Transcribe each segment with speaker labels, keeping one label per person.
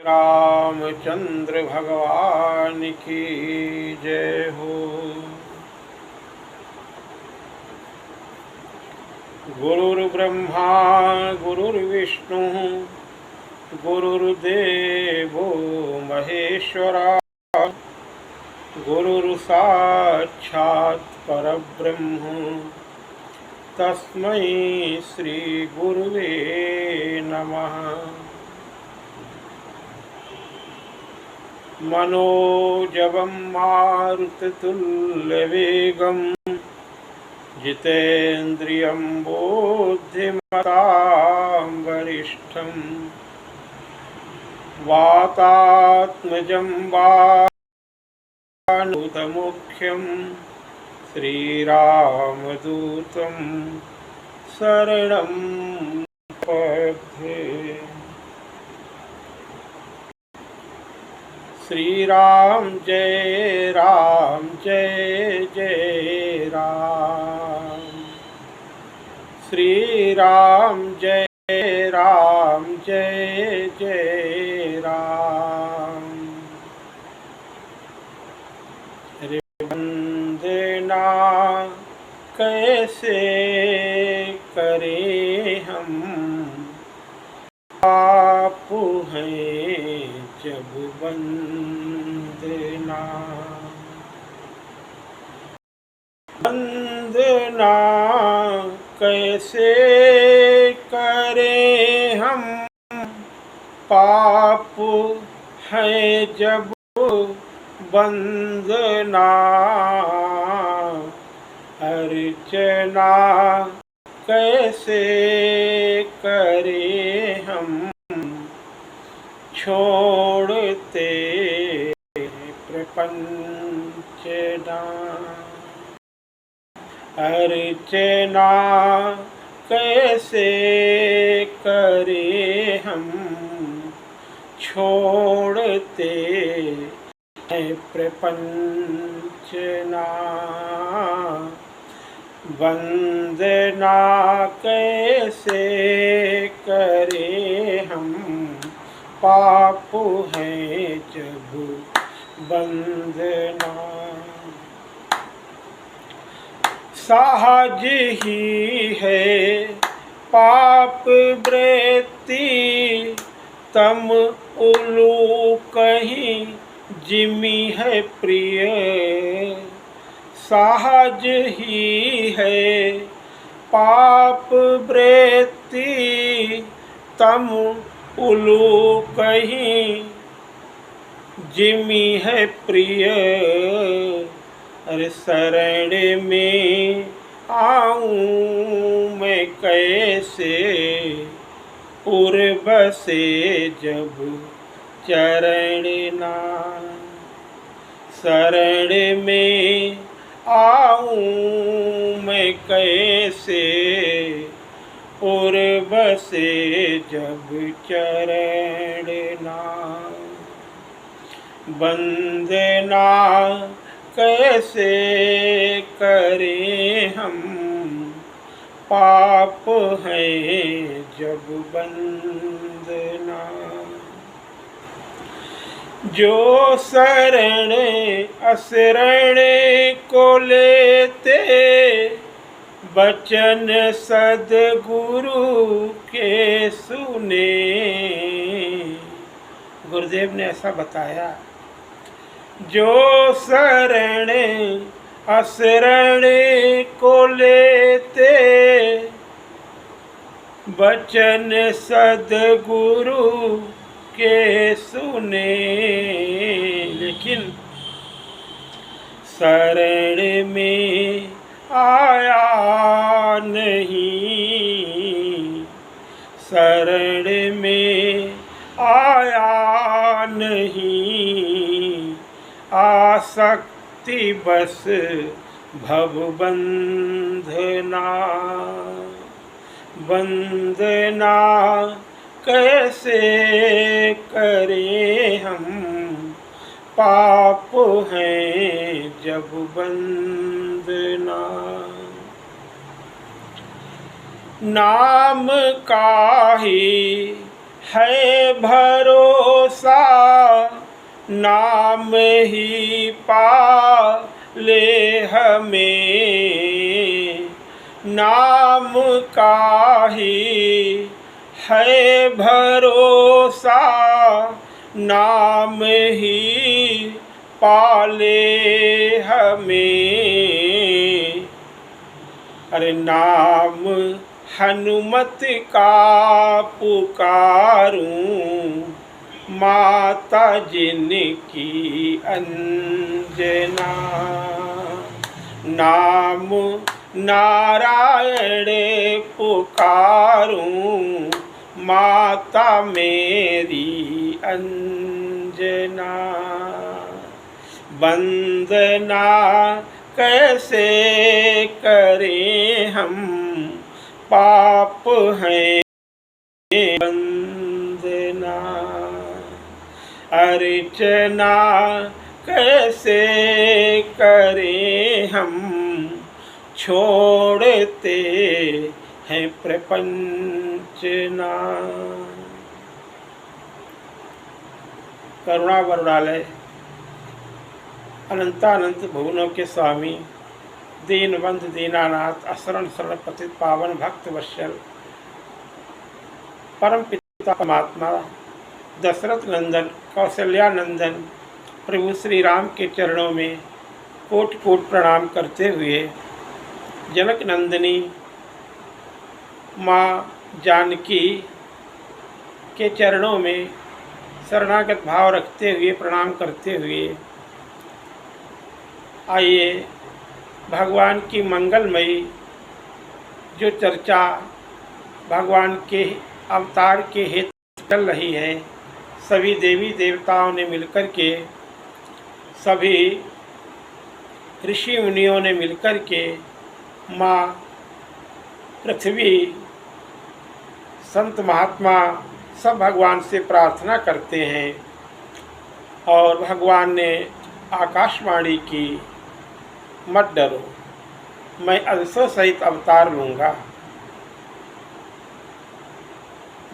Speaker 1: रामचंद्र भगवान की जय हो। गुरुर्ब्रह्मा गुरुर्विष्णु गुरुर्देवो महेश्वरा गुरुर्साक्षात् परब्रह्म तस्मै श्री गुरुवे नमः। मनोजवं मारुततुल्यवेगं जितेन्द्रियं बुद्धिमतां वरिष्ठं वातात्मजं वानूतमुख्यं श्रीरामदूतं शरणं प्रपद्ये। श्री राम जय जय राम। श्री राम जय जय राम। अरे वंदना कैसे करें हम, आप हैं जब वंदना। वंदना कैसे करें हम, पाप है जब वंदना। अर्चना कैसे करें हम, छोड़ते प्रपंचना। अर्चना कैसे करें हम, छोड़ते प्रपंचना। वंदना कैसे करें हम, पाप है जब वंदना। सहज ही है पाप वृत्ति, तम उलू कहीं जिमी है प्रिय। सहज ही है पाप वृत्ति, तम उलू कहीं जिमी है प्रिय। अरे शरण में आऊं मैं कैसे, पूर्व से जब चरण ना। शरण में आऊं मैं कैसे, पूर्व से जब चरण ना। वंदना कैसे करें हम, पाप है जब वंदना। जो शरण असरण को लेते, वचन सद्गुरु के सुने। गुरुदेव ने ऐसा बताया, जो शरण असरण को लेते, वचन सद्गुरु के सुने। लेकिन शरण में आया नहीं, शरण में आया नहीं। आसक्ति बस भवबंधना। वंदना कैसे करें हम, पाप हैं जब वंदना। नाम का ही है भरोसा नाम ही पाले हमें, नाम का ही है भरोसा नाम ही पाले हमें। अरे नाम हनुमत का पुकारूं, माता जिनकी अंजना। नाम नारायण पुकारूं, माता मेरी अंजना। वंदना कैसे करें हम, पाप है वंदना। अर्चना कैसे करें हम, छोड़ते हैं प्रपंचना। करुणा वरुणालय अनंतानंत भुवनों के स्वामी, दीनबंधु दीनानाथ, अशरण शरण पतित पावन भक्त वत्सल परम पिता परमात्मा दशरथ नंदन कौशल्यानंदन प्रभु श्री राम के चरणों में कोटि कोटि प्रणाम करते हुए, जनक नंदिनी माँ जानकी के चरणों में शरणागत भाव रखते हुए प्रणाम करते हुए, आइए भगवान की मंगलमयी जो चर्चा भगवान के अवतार के हेतु चल रही है, सभी देवी देवताओं ने मिलकर के, सभी ऋषि मुनियों ने मिलकर के माँ पृथ्वी, संत महात्मा सब भगवान से प्रार्थना करते हैं और भगवान ने आकाशवाणी की, मत डरो, मैं अंशों सहित अवतार लूँगा।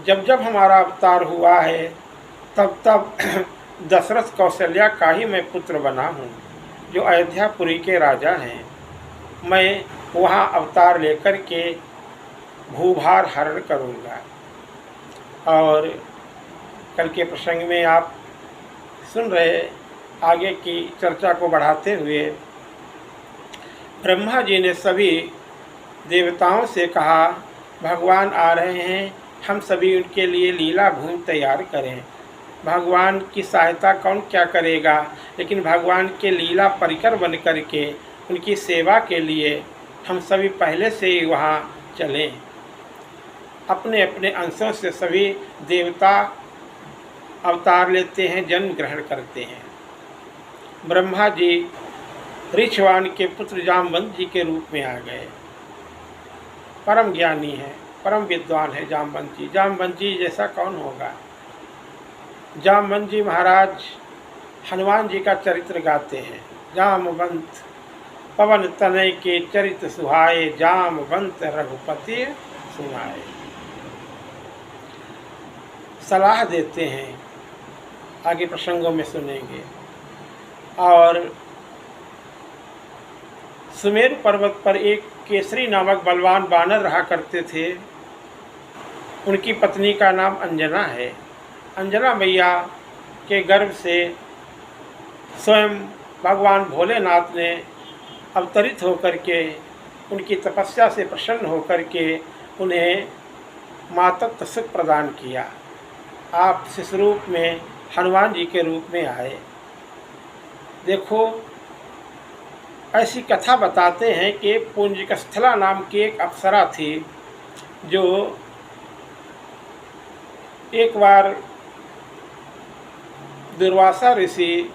Speaker 1: जब जब हमारा अवतार हुआ है तब तब दशरथ कौशल्या का ही मैं पुत्र बना हूँ, जो अयोध्यापुरी के राजा हैं। मैं वहाँ अवतार लेकर के भूभार हरण करूँगा। और कल के प्रसंग में आप सुन रहे, आगे की चर्चा को बढ़ाते हुए ब्रह्मा जी ने सभी देवताओं से कहा, भगवान आ रहे हैं, हम सभी उनके लिए लीला भूमि तैयार करें। भगवान की सहायता कौन क्या करेगा, लेकिन भगवान के लीला परिकर बन कर के उनकी सेवा के लिए हम सभी पहले से ही वहाँ चलें। अपने अपने अंशों से सभी देवता अवतार लेते हैं, जन्म ग्रहण करते हैं। ब्रह्मा जी ऋक्षवाण के पुत्र जामवंत जी के रूप में आ गए। परम ज्ञानी है, परम विद्वान है जामवंत जी। जामवंत जी जैसा कौन होगा। जामवंत जी महाराज हनुमान जी का चरित्र गाते हैं। जामवंत पवन तनय के चरित्र सुहाए, जामवंत रघुपति सुनाए। सलाह देते हैं, आगे प्रसंगों में सुनेंगे। और सुमेरु पर्वत पर एक केसरी नामक बलवान बानर रहा करते थे। उनकी पत्नी का नाम अंजना है। अंजना मैया के गर्भ से स्वयं भगवान भोलेनाथ ने अवतरित होकर के उनकी तपस्या से प्रसन्न होकर के उन्हें मातत्व सुख प्रदान किया। आप शिशु रूप में हनुमान जी के रूप में आए। देखो, ऐसी कथा बताते हैं कि पुंजकस्थला नाम की एक अप्सरा थी, जो एक बार दुर्वासा ऋषि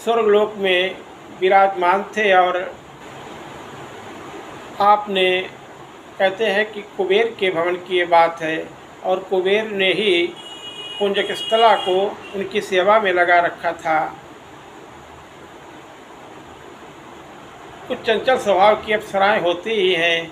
Speaker 1: स्वर्गलोक में विराजमान थे और आपने, कहते हैं कि कुबेर के भवन की ये बात है, और कुबेर ने ही पुंजकस्थला को उनकी सेवा में लगा रखा था। कुछ चंचल स्वभाव की अप्सराएं होती ही हैं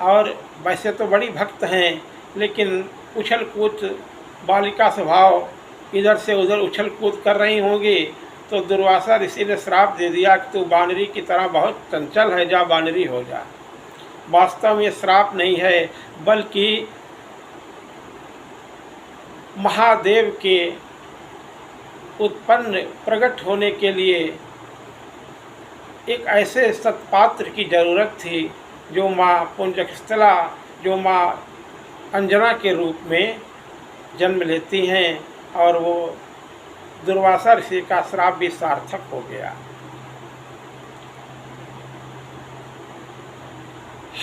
Speaker 1: और वैसे तो बड़ी भक्त हैं, लेकिन उछल कूद बालिका स्वभाव इधर से उधर उछल कूद कर रही होंगी, तो दुर्वासा ऋषि ने श्राप दे दिया कि तू बानरी की तरह बहुत चंचल है, जा बानरी हो जा। वास्तव में श्राप नहीं है, बल्कि महादेव के उत्पन्न प्रकट होने के लिए एक ऐसे सत्पात्र की जरूरत थी जो माँ पुंजकस्थला, जो माँ अंजना के रूप में जन्म लेती हैं, और वो दुर्वासा ऋषि का श्राप भी सार्थक हो गया।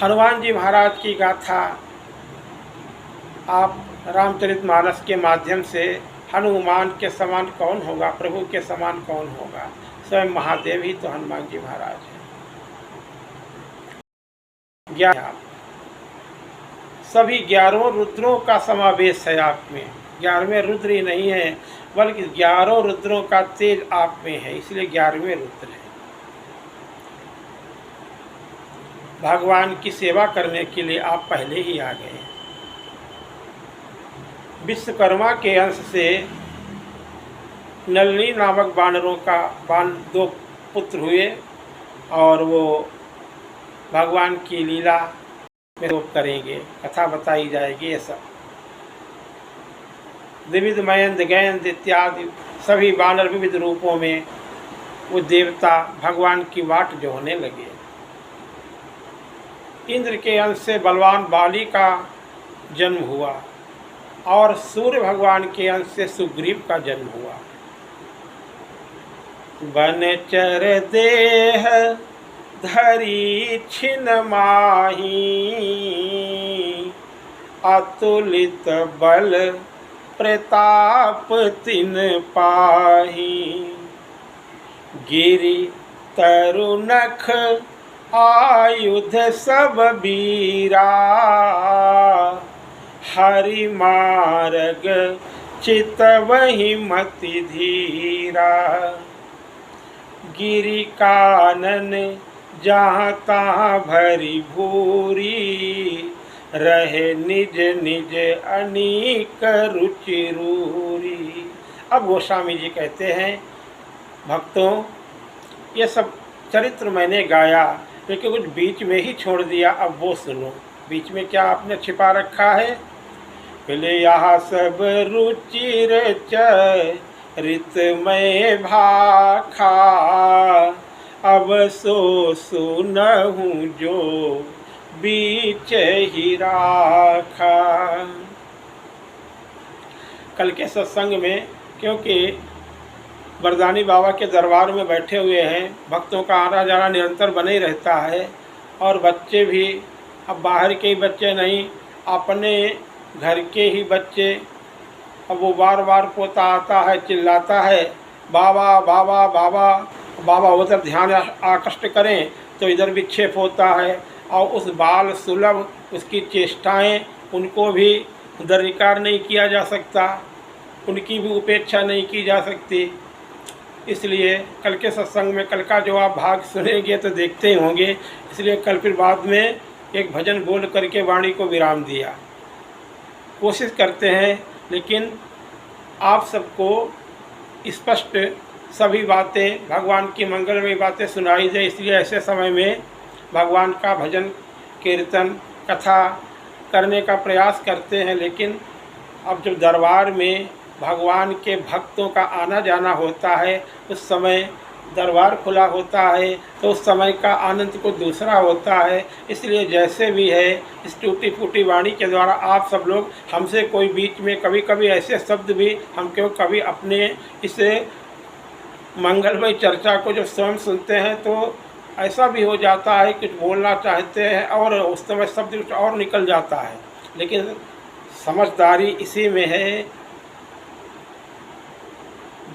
Speaker 1: हनुमान जी महाराज की गाथा आप रामचरितमानस के माध्यम से हनुमान के समान कौन होगा, प्रभु के समान कौन होगा, स्वयं महादेव ही तो हनुमान जी महाराज हैं। सभी 11 रुद्रों का समावेश है आप में। 11वें रुद्र ही नहीं है, बल्कि 11 रुद्रों का तेज आप में है, इसलिए 11वें रुद्र है। भगवान की सेवा करने के लिए आप पहले ही आ गए। विश्वकर्मा के अंश से नलिनी नामक बानरों का 2 पुत्र हुए, और वो भगवान की लीला में रोप करेंगे, कथा बताई जाएगी। ये सब विविध मयंद गयंद इत्यादि सभी बानर विविध रूपों में वो देवता भगवान की वाट जोहने लगे। इंद्र के अंश से बलवान बाली का जन्म हुआ, और सूर्य भगवान के अंश से सुग्रीव का जन्म हुआ। बनचर देह धरी छिन माही, अतुलित बल प्रताप तिन पाही। गिरि तरुनख आयुध सब बीरा, हरि मार्ग चितवहि मति धीरा। गिरि कानन जहाँ तहाँ भरी भूरी, रहे निज निज अनीक रुचि रूरी। अब गोस्वामी जी कहते हैं, भक्तों ये सब चरित्र मैंने गाया, लेकिन कुछ बीच में ही छोड़ दिया, अब वो सुनो। बीच में क्या आपने छिपा रखा है? पहले यहाँ सब रुचिर चरितमय भाखा, अब सो सुनहूँ जो बीच ही राखा। कल के सत्संग में, क्योंकि वरदानी बाबा के दरबार में बैठे हुए हैं, भक्तों का आना जाना निरंतर बने ही रहता है, और बच्चे भी अब बाहर के ही बच्चे नहीं, अपने घर के ही बच्चे। अब वो बार बार पोता आता है, चिल्लाता है बाबा बाबा बाबा। बाबा उधर ध्यान आकृष्ट करें तो इधर विक्षेप होता है, और उस बाल सुलभ उसकी चेष्टाएं, उनको भी दरकिनार नहीं किया जा सकता, उनकी भी उपेक्षा नहीं की जा सकती। इसलिए कल के सत्संग में, कल का जो आप भाग सुनेंगे तो देखते ही होंगे, इसलिए कल फिर बाद में एक भजन बोल करके वाणी को विराम दिया। कोशिश करते हैं, लेकिन आप सबको स्पष्ट सभी बातें, भगवान की मंगलमय बातें सुनाई दे, इसलिए ऐसे समय में भगवान का भजन कीर्तन कथा करने का प्रयास करते हैं। लेकिन अब जब दरबार में भगवान के भक्तों का आना जाना होता है, उस समय दरबार खुला होता है, तो उस समय का आनंद को दूसरा होता है। इसलिए जैसे भी है, इस टूटी फूटी वाणी के द्वारा आप सब लोग हमसे कोई बीच में कभी कभी ऐसे शब्द भी हम क्यों कभी अपने इसे मंगलमय चर्चा को जब स्वयं सुनते हैं तो ऐसा भी हो जाता है, कुछ बोलना चाहते हैं और उस समय शब्द कुछ और निकल जाता है। लेकिन समझदारी इसी में है,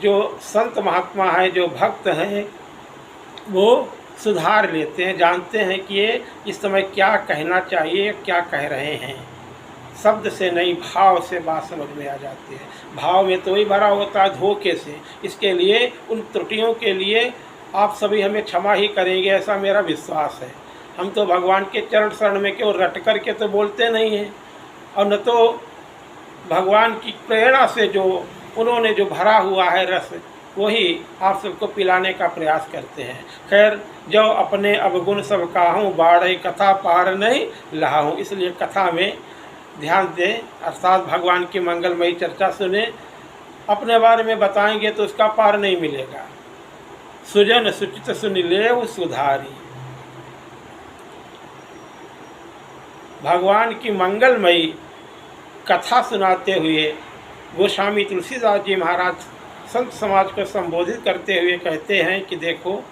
Speaker 1: जो संत महात्मा है, जो भक्त हैं, वो सुधार लेते हैं, जानते हैं कि ये इस समय क्या कहना चाहिए, क्या कह रहे हैं। शब्द से नहीं, भाव से बात समझ में आ जाती है। भाव में तो ही भरा होता है धोखे से। इसके लिए, उन त्रुटियों के लिए आप सभी हमें क्षमा ही करेंगे, ऐसा मेरा विश्वास है। हम तो भगवान के चरण शरण में केवल रट कर के तो बोलते नहीं हैं, और न तो भगवान की प्रेरणा से जो उन्होंने जो भरा हुआ है रस, वही आप सबको पिलाने का प्रयास करते हैं। खैर, जो अपने अवगुण सब काहूँ, बाढ़ कथा पार नहीं लहाऊँ। इसलिए कथा में ध्यान दें, अर्थात भगवान की मंगलमयी चर्चा सुने। अपने बारे में बताएंगे तो उसका पार नहीं मिलेगा। सुजन सुचित सुन लेव सुधारी। भगवान की मंगलमयी कथा सुनाते हुए गोस्वामी तुलसीदास जी महाराज संत समाज को संबोधित करते हुए कहते हैं कि देखो,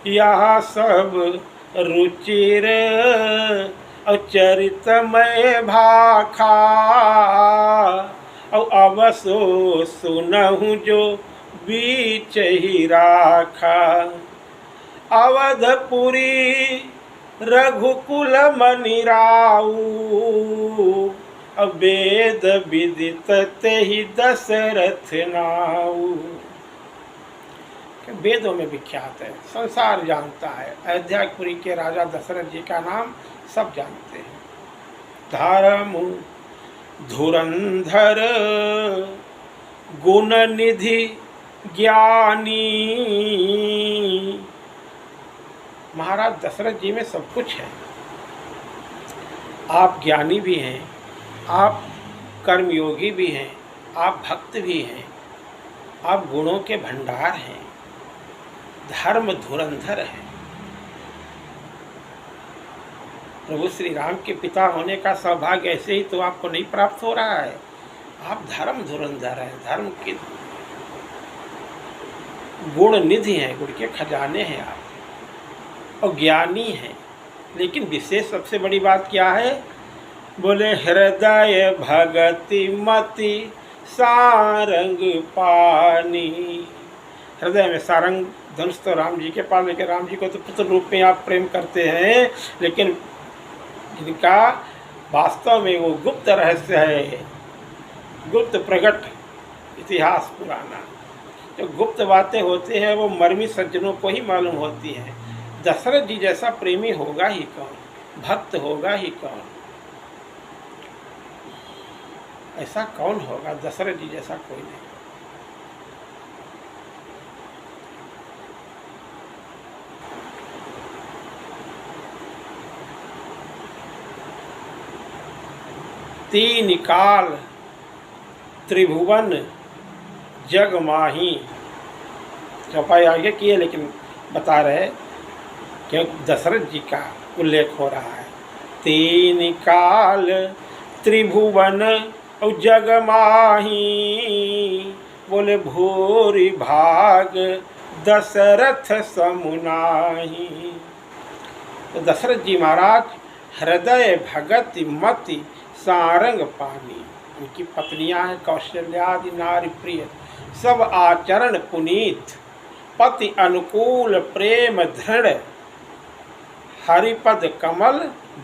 Speaker 1: यह सब रुचिर और चरितमय भाखा, और अवसो सुनहु जो बीच ही राखा। अवधपुरी रघुकुल मनिराऊ, वेद विदित तेहि दशरथ नाऊ। वेदों में विख्यात है, संसार जानता है। अयोध्यापुरी के राजा दशरथ जी का नाम सब जानते हैं। धर्म धुरंधर गुण निधि ज्ञानी। महाराज दशरथ जी में सब कुछ है। आप ज्ञानी भी हैं, आप कर्मयोगी भी हैं, आप भक्त भी हैं, आप गुणों के भंडार हैं, धर्म धुरंधर हैं। प्रभु श्री राम के पिता होने का सौभाग्य ऐसे ही तो आपको नहीं प्राप्त हो रहा है। आप धर्म धुरंधर हैं, धर्म के गुण निधि हैं, गुण के खजाने हैं आप, और ज्ञानी हैं। लेकिन विशेष सबसे बड़ी बात क्या है? बोले हृदय भगति मति सारंग पानी। हृदय में सारंग धनुष तो राम जी के पास, लेकिन राम जी को तो पुत्र रूप में आप प्रेम करते हैं, लेकिन जिनका वास्तव में वो गुप्त रहस्य है, गुप्त प्रकट इतिहास पुराना, जो गुप्त बातें होती हैं वो मर्मी सज्जनों को ही मालूम होती हैं। दशरथ जी जैसा प्रेमी होगा ही कौन, भक्त होगा ही कौन, ऐसा कौन होगा? दशरथ जी जैसा कोई नहीं। तीन काल त्रिभुवन जग माही। चौपाई आगे किए, लेकिन बता रहे कि दशरथ जी का उल्लेख हो रहा है। तीन काल त्रिभुवन और जग माही, बोले भूरि भाग दशरथ समुनाही। तो दशरथ जी महाराज हृदय भगति मति सारंग पानी। उनकी पत्नियां हैं कौशल्यादि नारी प्रिय, सब आचरण पुनीत, पति अनुकूल प्रेम दृढ़, हरिपद कमल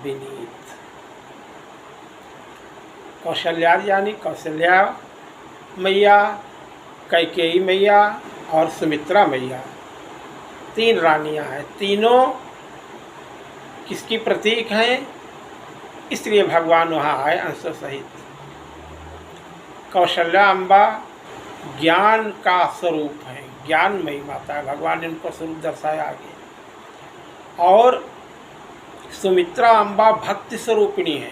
Speaker 1: विनीत। कौशल्यादि यानी कौशल्या मैया, कैकेयी मैया और सुमित्रा मैया, तीन रानियां हैं। तीनों किसकी प्रतीक हैं? इसलिए भगवान वहाँ आए अंश सहित। कौशल्या अम्बा ज्ञान का स्वरूप है, ज्ञानमयी माता है, भगवान ने उनको स्वरूप दर्शाया आगे। और सुमित्रा अम्बा भक्ति स्वरूपिणी है,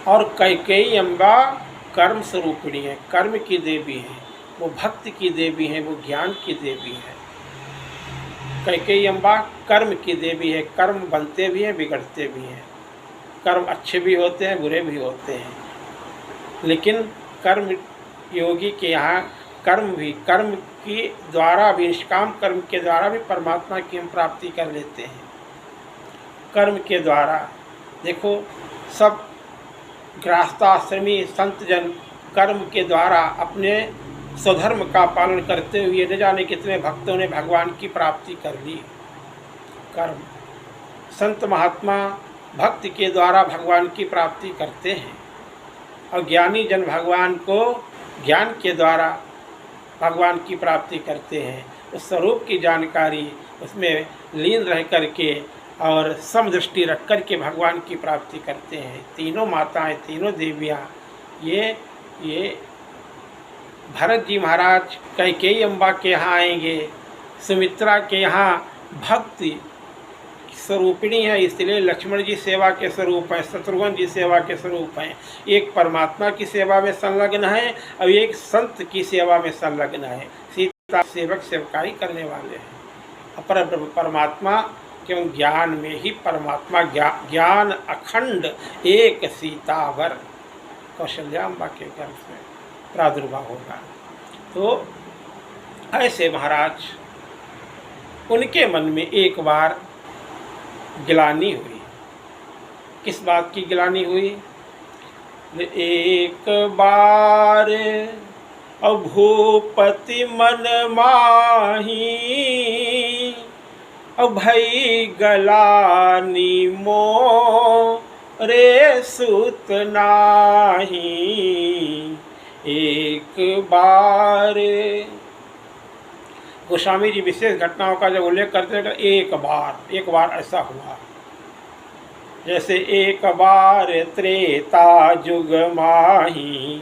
Speaker 1: और कैकेयी अम्बा कर्म स्वरूपिणी है, कर्म की देवी है, वो भक्ति की देवी है, वो ज्ञान की देवी है। कैकेयी अम्बा कर्म की देवी है, कर्म बनते भी हैं बिगड़ते भी हैं, कर्म अच्छे भी होते हैं बुरे भी होते हैं, लेकिन कर्म योगी के यहाँ कर्म की द्वारा भी, निष्काम कर्म के द्वारा भी परमात्मा की हम प्राप्ति कर लेते हैं। कर्म के द्वारा देखो, सब गृहस्थाश्रमी संतजन कर्म के द्वारा अपने स्वधर्म का पालन करते हुए न जाने कितने भक्तों ने भगवान की प्राप्ति कर ली। कर्म, संत महात्मा भक्ति के द्वारा भगवान की प्राप्ति करते हैं, और ज्ञानी जन भगवान को ज्ञान के द्वारा भगवान की प्राप्ति करते हैं। उस स्वरूप की जानकारी उसमें लीन रह करके और समदृष्टि रख कर के भगवान की प्राप्ति करते हैं। तीनों माताएं, तीनों देवियाँ, ये भरत जी महाराज कैकेयी अम्बा के यहाँ आएंगे, सुमित्रा के यहाँ भक्ति स्वरूपिणी है, इसलिए लक्ष्मण जी सेवा के स्वरूप हैं, शत्रुघ्न जी सेवा के स्वरूप हैं। एक परमात्मा की सेवा में संलग्न है और एक संत की सेवा में संलग्न है। सीता सेवक सेवकाई करने वाले हैं। अपर परमात्मा क्यों ज्ञान में ही परमात्मा ज्ञान अखंड एक सीतावर कौशल्याम्बा के गर्भ से प्रादुर्भाव होगा। तो ऐसे महाराज उनके मन में एक बार गिलानी हुई। किस बात की गिलानी हुई? एक बार भूपति मन माही भई गलानी मोरे सुत नाही। एक बार गोस्वामी जी विशेष घटनाओं का जब उल्लेख करते हैं कि एक बार ऐसा हुआ, जैसे एक बार त्रेता जुग माही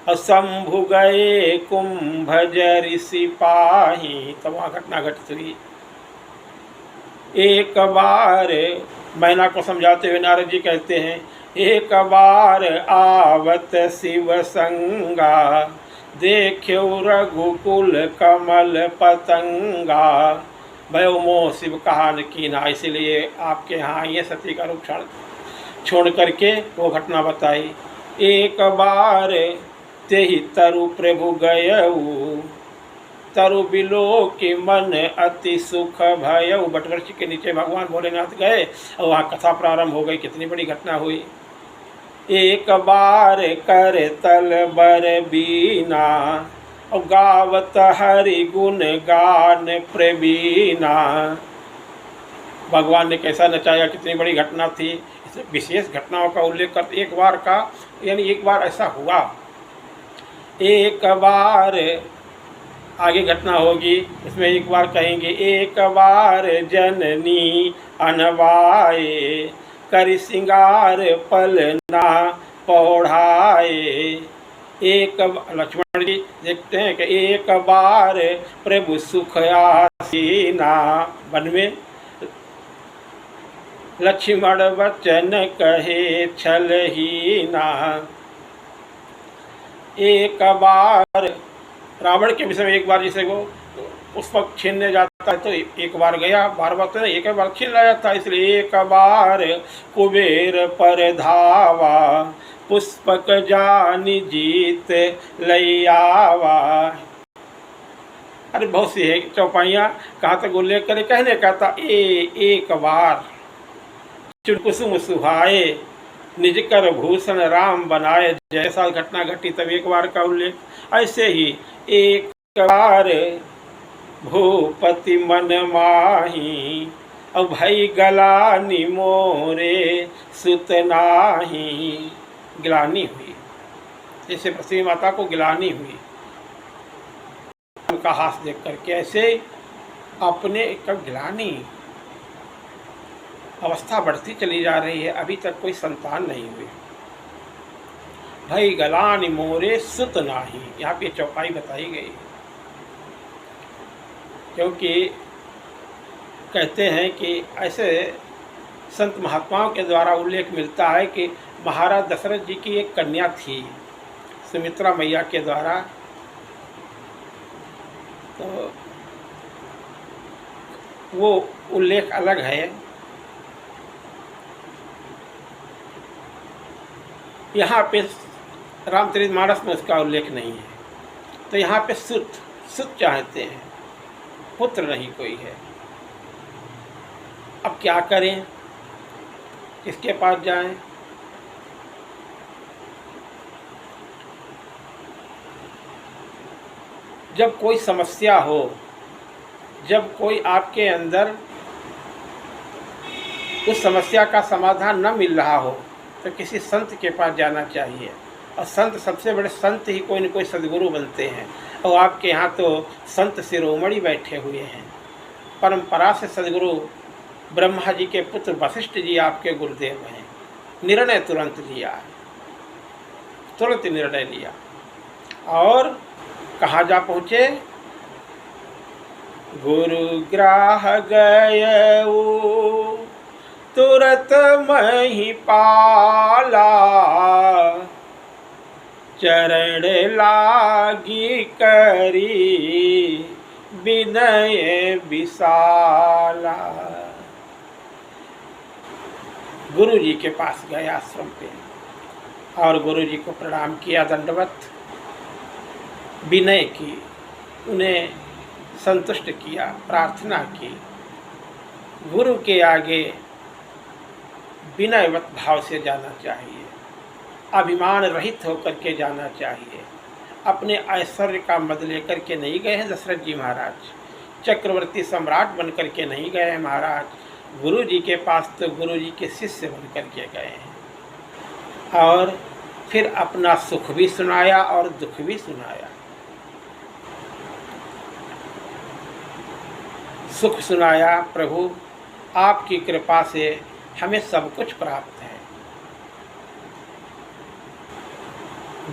Speaker 1: शंभु गए कुंभजर सिपाही। तो वहाँ घटना घटित हुई। एक बार मैना को समझाते हुए नारद जी कहते हैं, एक बार आवत शिव संगा देख्यो रघुकुल कमल पतंगा भयो मोह शिव कहा न कीना। इसलिए आपके यहाँ ये सती का रूप छोड़ करके वो घटना बताई। एक बार तेहि तरु प्रभु गयऊ तरु बिलो के मन अति सुख भयऊ। बटवृक्ष के नीचे भगवान भोलेनाथ गए और वहाँ कथा प्रारंभ हो गई। कितनी बड़ी घटना हुई। एक बार कर तल बर बीना और गावत हरि गुण गान प्रवीणा। भगवान ने कैसा नचाया, कितनी बड़ी घटना थी। इस विशेष घटनाओं का उल्लेख कर एक बार का यानी एक बार ऐसा हुआ। एक बार आगे घटना होगी, इसमें एक बार कहेंगे एक बार जननी अनवाए कर सिंगार पलना पौढ़ाए। एक लक्ष्मण जी देखते हैं कि एक बार प्रभु सुख आसीना वन में लक्ष्मण वचन कहे छल ही ना। एक बार रावण के विषय में एक बार जैसे वो पुष्पक छीनने जाता है तो एक बार गया, बार बार तो एक बार छीन लाया था। इसलिए एक बार कुबेर पर धावा पुष्पक जानी जीत लैयावा। अरे बहुत सी है चौपाइयाँ कहाँ तक उल्लेख करे। कहने का था एक बार चुनकुसुम सुहाए निज कर भूषण राम बनाए। जैसा घटना घटी तब एक बार का उल्लेख। ऐसे ही एक बार भूपति मन माही और भई गलानी मोरे सुत नाही। गिलानी हुई, जैसे पृथ्वी माता को गिलानी हुई उनका हाथ देख करके। ऐसे अपने का गिलानी अवस्था बढ़ती चली जा रही है। अभी तक कोई संतान नहीं हुई। भई गलानी मोरे सुत नाही, यहाँ पे चौपाई बताई गई। क्योंकि कहते हैं कि ऐसे संत महात्माओं के द्वारा उल्लेख मिलता है कि महाराज दशरथ जी की एक कन्या थी सुमित्रा मैया के द्वारा। तो वो उल्लेख अलग है। यहाँ पे रामचरितमानस में उसका उल्लेख नहीं है। तो यहाँ पे सुत चाहते हैं, पुत्र नहीं कोई है। अब क्या करें, किसके पास जाएं? जब कोई समस्या हो, जब कोई आपके अंदर उस समस्या का समाधान न मिल रहा हो तो किसी संत के पास जाना चाहिए। और संत, सबसे बड़े संत ही कोई न कोई सद्गुरु बनते हैं। और आपके यहाँ तो संत शिरोमणि बैठे हुए हैं। परंपरा से सद्गुरु ब्रह्मा जी के पुत्र वशिष्ठ जी आपके गुरुदेव हैं। निर्णय तुरंत लिया, तुरंत निर्णय लिया और कहाँ जा पहुँचे? गुरुग्राह गयऊ तुरत महिपाला, चरण लागी करी विनय विशाला। गुरु जी के पास गए आश्रम पे और गुरु जी को प्रणाम किया, दंडवत, विनय की, उन्हें संतुष्ट किया, प्रार्थना की। गुरु के आगे विनयवत भाव से जाना चाहिए, अभिमान रहित होकर के जाना चाहिए। अपने ऐश्वर्य का मद लेकर के नहीं गए हैं दशरथ जी महाराज, चक्रवर्ती सम्राट बन कर के नहीं गए हैं महाराज। गुरु जी के पास तो गुरु जी के शिष्य बन कर के गए हैं और फिर अपना सुख भी सुनाया और दुख भी सुनाया। सुख सुनाया, प्रभु आपकी कृपा से हमें सब कुछ प्राप्त है।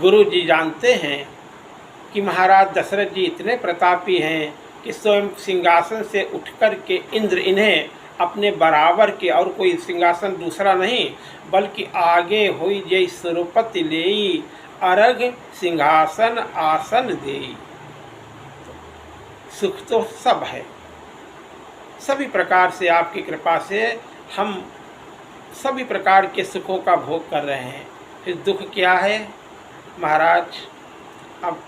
Speaker 1: गुरु जी जानते हैं कि महाराज दशरथ जी इतने प्रतापी हैं कि स्वयं सिंहासन से उठकर के इंद्र इन्हें अपने बराबर के, और कोई सिंहासन दूसरा नहीं बल्कि आगे हुई जय सुरपति लेई, अरग सिंहासन आसन देई। सुख तो सब है, सभी प्रकार से आपकी कृपा से हम सभी प्रकार के सुखों का भोग कर रहे हैं। फिर दुख क्या है महाराज? अब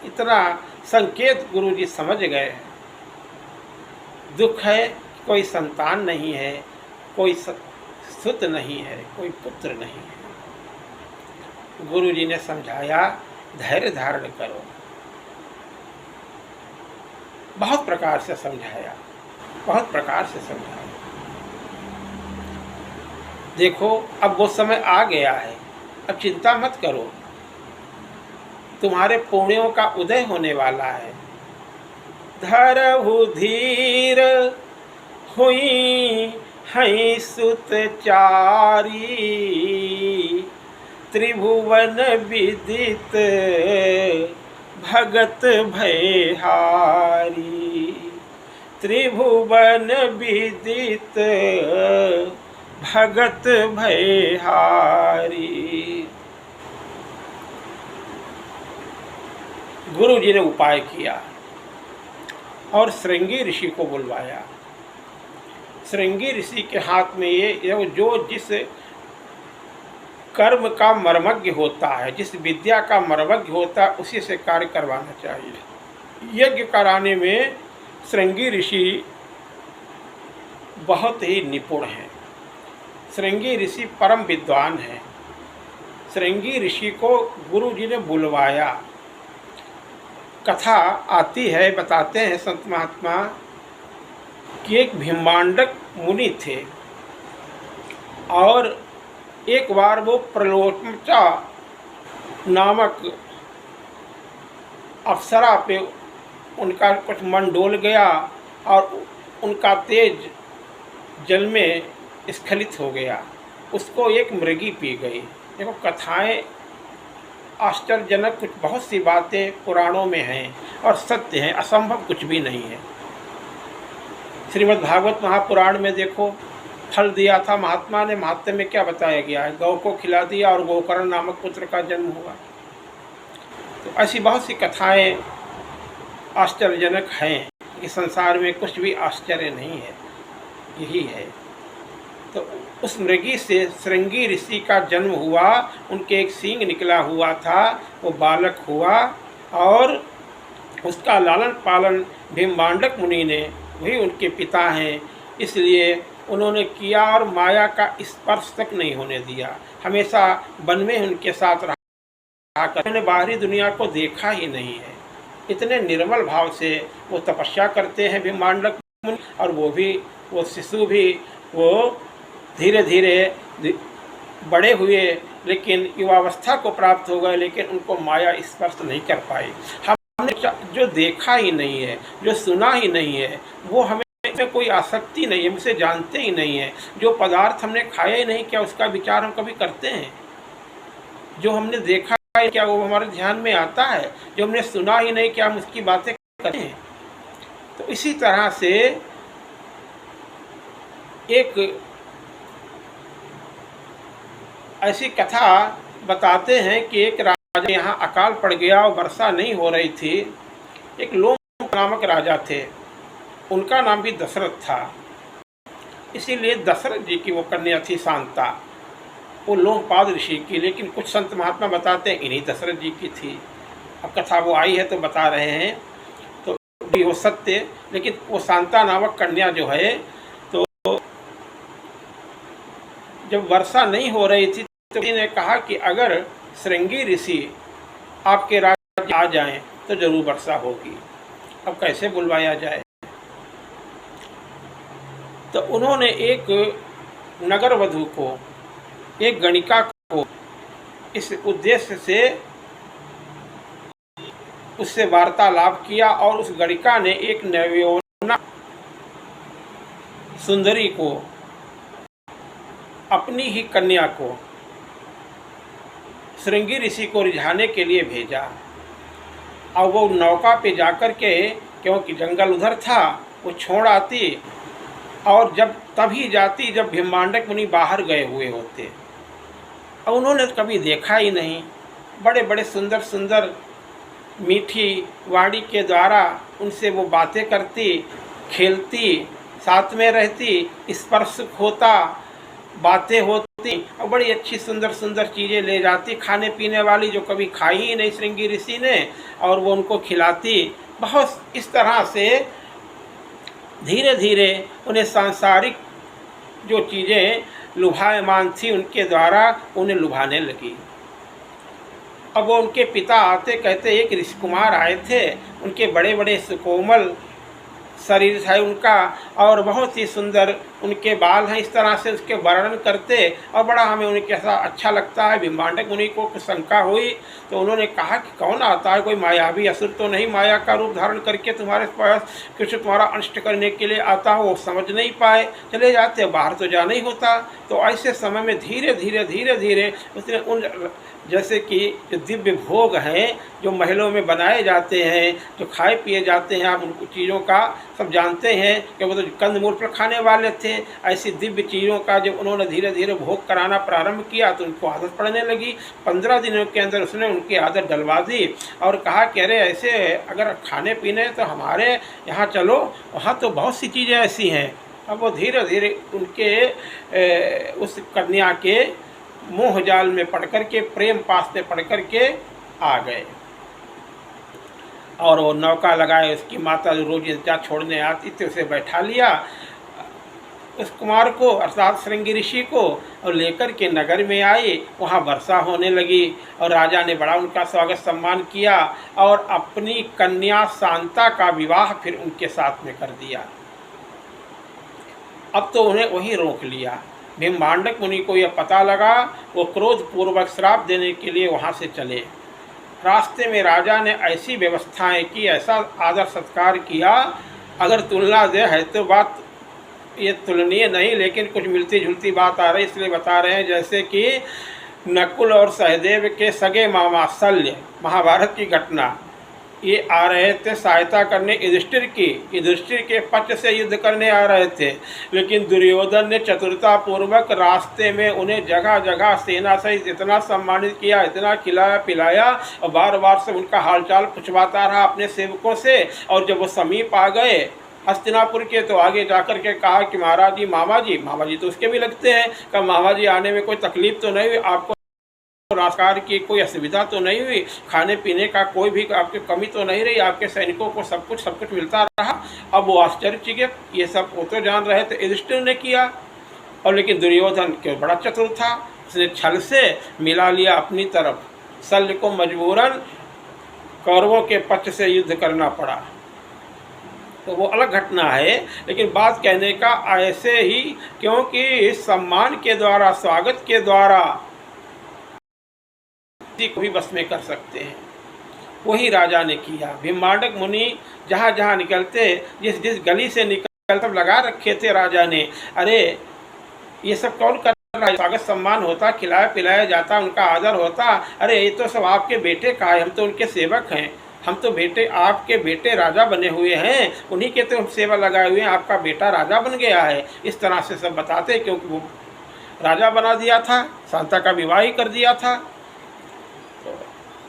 Speaker 1: इतना संकेत गुरु जी समझ गए। दुख है कोई संतान नहीं है, कोई सुत नहीं है, कोई पुत्र नहीं है। गुरु जी ने समझाया, धैर्य धारण करो, बहुत प्रकार से समझाया, बहुत प्रकार से समझाया। देखो अब वो समय आ गया है, अब चिंता मत करो, तुम्हारे पुण्यों का उदय होने वाला है। धरहु धीर हुई हैं सुत चारी, त्रिभुवन विदित भगत भयहारी, त्रिभुवन विदित भगत भयहारी। गुरु जी ने उपाय किया और श्रृंगी ऋषि को बुलवाया। श्रृंगी ऋषि के हाथ में ये जो जिस कर्म का मर्मज्ञ होता है, जिस विद्या का मर्मज्ञ होता है, उसी से कार्य करवाना चाहिए। यज्ञ कराने में श्रृंगी ऋषि बहुत ही निपुण हैं। श्रृंगी ऋषि परम विद्वान हैं। श्रृंगी ऋषि को गुरु जी ने बुलवाया। कथा आती है, बताते हैं संत महात्मा कि एक भीमांडक मुनि थे और एक बार वो प्रलोचना नामक अप्सरा पे उनका कुछ मन डोल गया और उनका तेज जल में स्खलित हो गया। उसको एक मृगी पी गई। देखो कथाएं आश्चर्यजनक, कुछ बहुत सी बातें पुराणों में हैं और सत्य हैं, असंभव कुछ भी नहीं है। श्रीमद् भागवत महापुराण में देखो, फल दिया था महात्मा ने, महात्म्य में क्या बताया गया है? गौ को खिला दिया और गोकर्ण नामक पुत्र का जन्म हुआ। तो ऐसी बहुत सी कथाएं आश्चर्यजनक हैं कि संसार में कुछ भी आश्चर्य नहीं है, यही है। तो उस मृगी से श्रृंगी ऋषि का जन्म हुआ, उनके एक सींग निकला हुआ था, वो बालक हुआ और उसका लालन पालन भीमांडक मुनि ने, वही उनके पिता हैं, इसलिए उन्होंने किया और माया का स्पर्श तक नहीं होने दिया। हमेशा वन में उनके साथ रहा कर, उन्होंने बाहरी दुनिया को देखा ही नहीं है। इतने निर्मल भाव से वो तपस्या करते हैं भीमांडक मुनि, और वो शिशु भी वो धीरे धीरे बड़े हुए, लेकिन युवावस्था को प्राप्त हो गए, लेकिन उनको माया स्पर्श नहीं कर पाई। हमने जो देखा ही नहीं है, जो सुना ही नहीं है, वो हमें में कोई आसक्ति नहीं है, मुझसे जानते ही नहीं है। जो पदार्थ हमने खाया ही नहीं, क्या उसका विचार हम कभी करते हैं? जो हमने देखा है, क्या वो हमारे ध्यान में आता है? जो हमने सुना ही नहीं, क्या हम उसकी बातें करते हैं? तो इसी तरह से एक ऐसी कथा बताते हैं कि एक राजा यहाँ अकाल पड़ गया और वर्षा नहीं हो रही थी। एक लोम नामक राजा थे, उनका नाम भी दशरथ था। इसीलिए दशरथ जी की वो कन्या थी शांता, वो लोमपाद ऋषि की, लेकिन कुछ संत महात्मा बताते हैं इन्हीं दशरथ जी की थी। अब कथा वो आई है तो बता रहे हैं, तो वो सत्य। लेकिन वो शांता नामक कन्या जो है, तो जब वर्षा नहीं हो रही थी तो ने कहा कि अगर श्रृंगी ऋषि आपके राज्य आ जाएं तो जरूर वर्षा होगी। अब कैसे बुलवाया जाए? तो उन्होंने एक नगर वधू को, एक गणिका को इस उद्देश्य से उससे वार्तालाप किया और उस गणिका ने एक नवयौवना सुंदरी को, अपनी ही कन्या को श्रृंगी ऋषि को रिझाने के लिए भेजा। और वो नौका पे जाकर के, क्योंकि जंगल उधर था, वो छोड़ आती और जब तभी जाती जब भीमांडक मुनि बाहर गए हुए होते। और उन्होंने कभी देखा ही नहीं। बड़े बड़े सुंदर सुंदर मीठी वाणी के द्वारा उनसे वो बातें करती, खेलती, साथ में रहती, स्पर्श होता, बातें होती और बड़ी अच्छी सुंदर सुंदर चीज़ें ले जाती, खाने पीने वाली जो कभी खाई ही नहीं श्रृंगी ऋषि ने, और वो उनको खिलाती। बहुत इस तरह से धीरे धीरे उन्हें सांसारिक जो चीज़ें लुभायमान थी उनके द्वारा उन्हें लुभाने लगी। अब वो उनके पिता आते कहते एक ऋषि कुमार आए थे, उनके बड़े बड़े सुकोमल शरीर है उनका और बहुत ही सुंदर उनके बाल हैं, इस तरह से उसके वर्णन करते और बड़ा हमें उनके ऐसा अच्छा लगता है। भीमांडक मुनि को कुछ शंका हुई तो उन्होंने कहा कि कौन आता है, कोई मायावी असुर तो नहीं माया का रूप धारण करके तुम्हारे पास कुछ तुम्हारा अनिष्ट करने के लिए आता हो? वो समझ नहीं पाए, चले जाते, बाहर तो जाना ही होता। तो ऐसे समय में धीरे धीरे उसने उन, जैसे कि जो दिव्य भोग हैं जो महलों में बनाए जाते हैं, जो खाए पिए जाते हैं, आप उन चीज़ों का सब जानते हैं कि वो तो कंदमूल पर खाने वाले थे। ऐसी दिव्य चीज़ों का जब उन्होंने धीरे धीरे भोग कराना प्रारंभ किया तो उनको आदत पड़ने लगी। 15 दिनों के अंदर उसने उनकी आदत डलवा दी और कहा कि अरे ऐसे अगर खाने पीने तो हमारे यहाँ चलो, वहाँ तो बहुत सी चीज़ें ऐसी हैं। अब वो धीरे धीरे उनके उस कन्या के मोह जाल में पड़ कर के, प्रेम पास में पड़ कर के आ गए। और वो नौका लगाए, उसकी माता जो रोज जा छोड़ने आती थी उसे बैठा लिया, उस कुमार को अर्थात श्रृंगी ऋषि को, और लेकर के नगर में आए। वहाँ वर्षा होने लगी और राजा ने बड़ा उनका स्वागत सम्मान किया और अपनी कन्या शांता का विवाह फिर उनके साथ में कर दिया। अब तो उन्हें वहीं रोक लिया। भीमांडक मुनि को यह पता लगा, वो क्रोध पूर्वक श्राप देने के लिए वहाँ से चले। रास्ते में राजा ने ऐसी व्यवस्थाएं की, ऐसा आदर सत्कार किया, अगर तुलना दे है तो बात ये तुलनीय नहीं, लेकिन कुछ मिलती जुलती बात आ रही, इसलिए बता रहे हैं। जैसे कि नकुल और सहदेव के सगे मामा शल्य, महाभारत की घटना, ये आ रहे थे सहायता करने युधिष्ठिर की, युधिष्ठिर के पक्ष से युद्ध करने आ रहे थे, लेकिन दुर्योधन ने चतुरता पूर्वक रास्ते में उन्हें जगह जगह सेना सहित इतना सम्मानित किया, इतना खिलाया पिलाया और बार बार से उनका हालचाल पूछवाता रहा अपने सेवकों से। और जब वो समीप आ गए हस्तिनापुर के तो आगे जाकर के कहा कि महाराज जी, मामा जी तो उसके भी लगते हैं, कहा मामा जी आने में कोई तकलीफ तो नहीं हुई आपको, राजकार की कोई असुविधा तो नहीं हुई, खाने पीने का कोई भी आपकी कमी तो नहीं रही, आपके सैनिकों को सब कुछ मिलता रहा। अब वो आश्चर्यचकित, ये सब वो तो जान रहे थे युधिष्ठिर ने किया, और लेकिन दुर्योधन के बड़ा चतुर था, उसने छल से मिला लिया अपनी तरफ। शल्य को मजबूरन कौरवों के पक्ष से युद्ध करना पड़ा। तो वो अलग घटना है, लेकिन बात कहने का ऐसे ही, क्योंकि सम्मान के द्वारा, स्वागत के द्वारा को भी बस में कर सकते हैं। वही राजा ने किया। भीमांडक मुनि जहाँ जहाँ निकलते, जिस जिस गली से निकल सब लगा रखे थे राजा ने। अरे ये सब कौन कर रहा है? स्वागत सम्मान होता, खिलाया पिलाया जाता, उनका आदर होता। अरे ये तो सब आपके बेटे का है, हम तो उनके सेवक हैं, हम तो बेटे, आपके बेटे राजा बने हुए हैं, उन्हीं के तो हम सेवा लगाए हुए हैं, आपका बेटा राजा बन गया है। इस तरह से सब बताते, क्योंकि वो राजा बना दिया था, शांता का विवाह ही कर दिया था। तो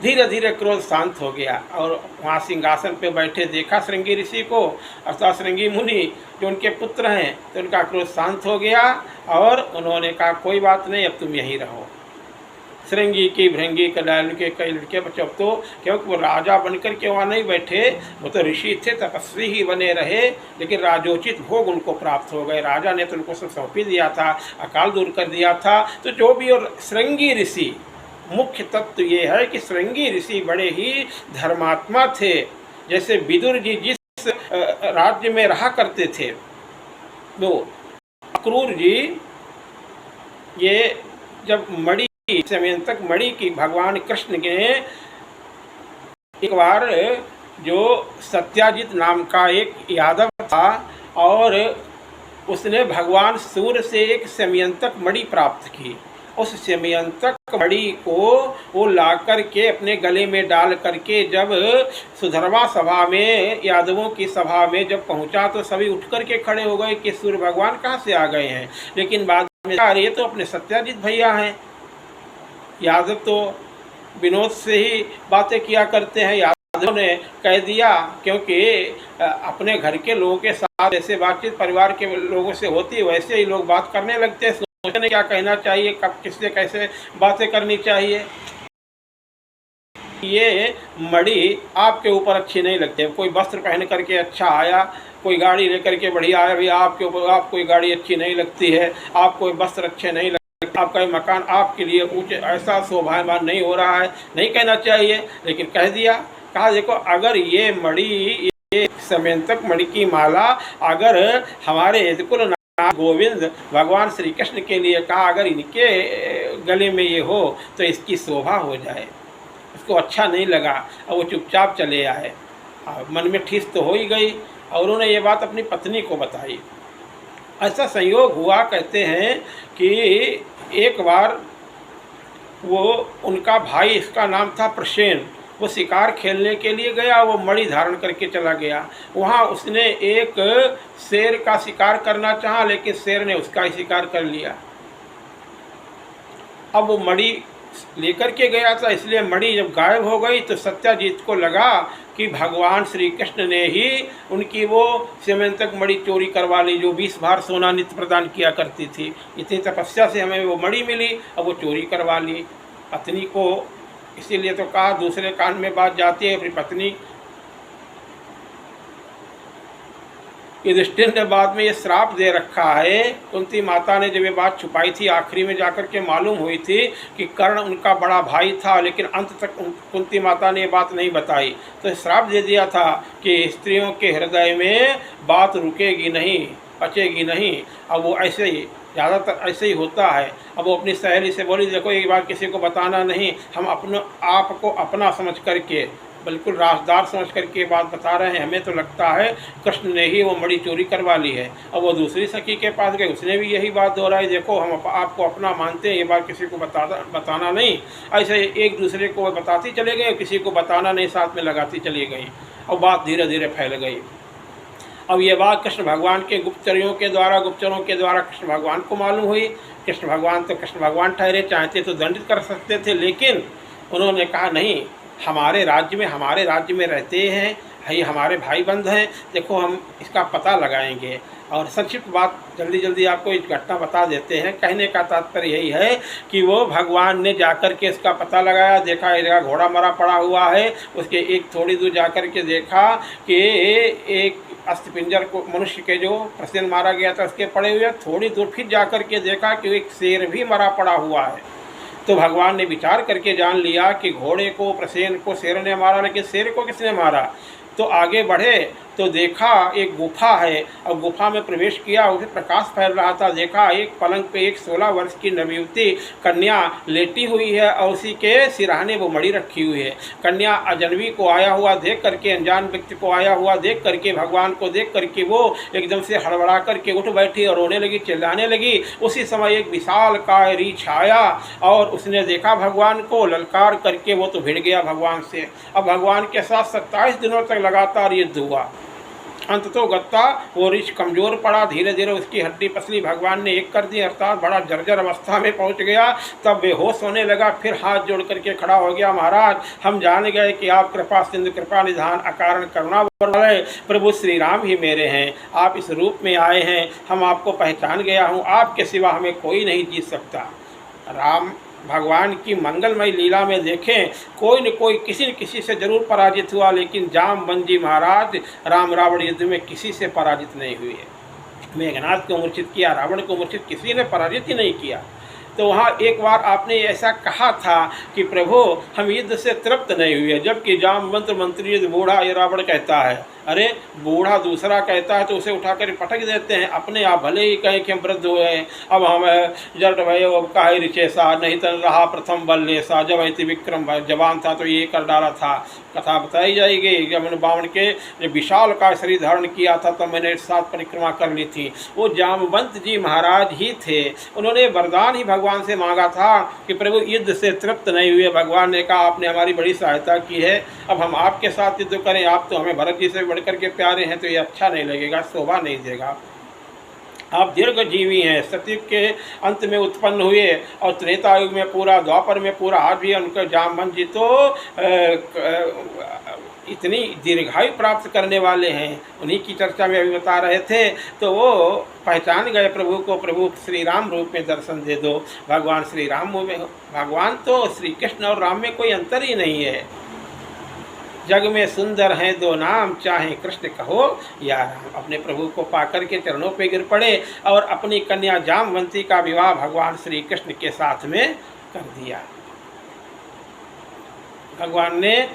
Speaker 1: धीरे धीरे क्रोध शांत हो गया और वहाँ सिंहासन पे बैठे देखा श्रृंगी ऋषि को, अर्थात श्रृंगी मुनि जो उनके पुत्र हैं, तो उनका क्रोध शांत हो गया और उन्होंने कहा कोई बात नहीं, अब तुम यहीं रहो। श्रृंगी की भृंगी कलाल के कई लड़के बच्चे, अब तो क्योंकि वो राजा बनकर के वहाँ नहीं बैठे, वो तो ऋषि थे, तपस्वी ही बने रहे, लेकिन राजोचित भोग उनको प्राप्त हो गए। राजा ने तो उनको सब सौंप ही दिया था, अकाल दूर कर दिया था। तो जो भी, और श्रृंगी ऋषि, मुख्य तत्व ये है कि श्रृंगी ऋषि बड़े ही धर्मात्मा थे। जैसे विदुर जी जिस राज्य में रहा करते थे, वो अक्रूर जी, ये जब मणि, समयंतक मणि की भगवान कृष्ण ने एक बार, जो सत्याजित नाम का एक यादव था, और उसने भगवान सूर्य से एक समयंतक मणि प्राप्त की। उस समयंतक मणि को वो ला करके अपने गले में डाल करके जब सुधर्मा सभा में, यादवों की सभा में जब पहुंचा, तो सभी उठ करके खड़े हो गए कि सूर्य भगवान कहाँ से आ गए हैं। लेकिन बाद में ये तो अपने सत्याजित भैया हैं। यादव तो विनोद से ही बातें किया करते हैं। यादव ने कह दिया, क्योंकि अपने घर के लोगों के साथ ऐसे बातचीत परिवार के लोगों से होती है, वैसे ही लोग बात करने लगते हैं, सोचने क्या कहना चाहिए, कब किससे कैसे बातें करनी चाहिए। ये मणि आपके ऊपर अच्छी नहीं लगती। कोई वस्त्र पहन करके अच्छा आया, कोई गाड़ी लेकर के बढ़िया आया, भैया आपके ऊपर, आप कोई गाड़ी अच्छी नहीं लगती है, आप कोई वस्त्र अच्छे नहीं, आपका मकान आपके लिए ऊंचे, ऐसा शोभायमान नहीं हो रहा है, नहीं कहना चाहिए। लेकिन कह दिया, कहा देखो, अगर ये मणि, ये समयंतक मणि की माला अगर हमारे यदुकुल नाथ गोविंद भगवान श्री कृष्ण के लिए कहा, अगर इनके गले में ये हो तो इसकी शोभा हो जाए। उसको अच्छा नहीं लगा और वो चुपचाप चले आए। मन में ठिस तो हो ही गई, और उन्होंने ये बात अपनी पत्नी को बताई। ऐसा संयोग हुआ, कहते हैं कि एक बार वो, उनका भाई, इसका नाम था प्रसेन, वो शिकार खेलने के लिए गया, वो मणि धारण करके चला गया। वहाँ उसने एक शेर का शिकार करना चाहा, लेकिन शेर ने उसका ही शिकार कर लिया। अब वो मणि लेकर के गया था, इसलिए मणि जब गायब हो गई तो सत्याजीत को लगा कि भगवान श्री कृष्ण ने ही उनकी वो समयंतक मणि चोरी करवा ली, जो 20 भार सोना नित्य प्रदान किया करती थी। इतनी तपस्या से हमें वो मणि मिली, अब वो चोरी करवा ली पत्नी को। इसीलिए तो कहा, दूसरे कान में बात जाती है, अपनी पत्नी। युधिष्ठिर ने बाद में ये श्राप दे रखा है। कुंती माता ने जब ये बात छुपाई थी, आखिरी में जाकर के मालूम हुई थी कि कर्ण उनका बड़ा भाई था, लेकिन अंत तक कुंती माता ने ये बात नहीं बताई। तो श्राप दे दिया था कि स्त्रियों के हृदय में बात रुकेगी नहीं, पचेगी नहीं। अब वो ऐसे ही, ज़्यादातर ऐसे ही होता है। अब वो अपनी सहेली से बोली, देखो एक बार किसी को बताना नहीं, हम अपने आप को अपना समझ करके, बिल्कुल राजदार समझ करके बात बता रहे हैं। हमें तो लगता है कृष्ण ने ही वो मणि चोरी करवा ली है। अब वो दूसरी सखी के पास गए, उसने भी यही बात दोहराई, देखो हम आपको अपना मानते हैं, ये बात किसी को बताना नहीं। ऐसे एक दूसरे को बताती चले गए, किसी को बताना नहीं, साथ में लगाती चली गई। अब बात धीरे धीरे फैल गई। अब ये बात कृष्ण भगवान के गुप्तचरों के द्वारा कृष्ण भगवान को मालूम हुई। कृष्ण भगवान तो कृष्ण भगवान ठहरे, चाहते तो दंडित कर सकते थे, लेकिन उन्होंने कहा नहीं, हमारे राज्य में रहते हैं, ये हमारे भाई बंध हैं, देखो हम इसका पता लगाएंगे। और संक्षिप्त बात जल्दी जल्दी आपको इस घटना बता देते हैं। कहने का तात्पर्य यही है कि वो भगवान ने जाकर के इसका पता लगाया, देखा एक जगह घोड़ा मरा पड़ा हुआ है, उसके एक थोड़ी दूर जाकर के देखा कि एक अस्थिपिंजर को, मनुष्य के जो प्रसेन मारा गया था उसके पड़े हुए। थोड़ी दूर फिर जाकर के देखा कि एक शेर भी मरा पड़ा हुआ है। तो भगवान ने विचार करके जान लिया कि घोड़े को, प्रसेन को शेर ने मारा, लेकिन शेर को किसने मारा? तो आगे बढ़े तो देखा एक गुफा है और गुफा में प्रवेश किया, उसे प्रकाश फैल रहा था। देखा एक पलंग पे एक 16 वर्ष की नवयुवती कन्या लेटी हुई है और उसी के सिरहाने वो मणि रखी हुई है। कन्या अजनबी को आया हुआ देख करके, अनजान व्यक्ति को आया हुआ देख करके, भगवान को देख करके वो एकदम से हड़बड़ा करके उठ बैठी और रोने लगी, चिल्लाने लगी। उसी समय एक विशाल काय रीछ आया और उसने देखा भगवान को, ललकार करके वो तो भिड़ गया भगवान से। अब भगवान के साथ 27 दिनों तक लगातार युद्ध हुआ। अंत तो गत्ता वो रीछ कमज़ोर पड़ा, धीरे धीरे उसकी हड्डी पसली भगवान ने एक कर दी, अर्थात बड़ा जर्जर अवस्था में पहुंच गया। तब बेहोश होने लगा, फिर हाथ जोड़ करके खड़ा हो गया, महाराज हम जान गए कि आप कृपा सिंधु कृपा निधान अकारण करुणा वाले प्रभु श्री राम ही मेरे हैं, आप इस रूप में आए हैं, हम आपको पहचान गया हूँ, आपके सिवा हमें कोई नहीं जीत सकता। राम भगवान की मंगलमय लीला में देखें, कोई न कोई किसी न किसी से जरूर पराजित हुआ, लेकिन जामवंत जी महाराज राम रावण युद्ध में किसी से पराजित नहीं हुए। मेघनाथ को मूर्छित किया, रावण को मूर्छित किसी ने पराजित ही नहीं किया। तो वहाँ एक बार आपने ऐसा कहा था कि प्रभु हम युद्ध से तृप्त नहीं हुए, जबकि जामवंत मंत्री बूढ़ा ये रावण कहता है। अरे बूढ़ा दूसरा कहता है तो उसे उठाकर पटक देते हैं, अपने आप भले ही कहें कि हम वृद्ध हुए, अब हम जट भय अब काहे रिचेसा, नहीं तन रहा प्रथम बल्लेसा, जब ऐति विक्रम जवान था तो ये कर डाला था। कथा बताई जाएगी, जब मैंने बावण के विशाल का शरीर धारण किया था तब मैंने 7 परिक्रमा कर ली थी। वो जामवंत जी महाराज ही थे, उन्होंने वरदान ही भगवान से मांगा था कि प्रभु युद्ध से तृप्त नहीं हुए। भगवान ने कहा आपने हमारी बड़ी सहायता की है, अब हम आपके साथ युद्ध करें, आप तो हमें भरत जी से बढ़कर के प्यारे हैं, तो ये अच्छा नहीं लगेगा, शोभा नहीं देगा। आप दीर्घ जीवी हैं, सतयुग के अंत में उत्पन्न हुए और त्रेता युग में पूरा, द्वापर में पूरा, आज भी उनका जामवंत जी तो इतनी दीर्घायु प्राप्त करने वाले हैं। उन्हीं की चर्चा में अभी बता रहे थे। तो वो पहचान गए प्रभु को, प्रभु श्री राम रूप में दर्शन दे दो। भगवान श्री राम में, भगवान तो श्री कृष्ण और राम में कोई अंतर ही नहीं है। जग में सुंदर हैं दो नाम, चाहे कृष्ण कहो या राम। अपने प्रभु को पाकर के चरणों पे गिर पड़े और अपनी कन्या जामवंती का विवाह भगवान श्री कृष्ण के साथ में कर दिया। भगवान ने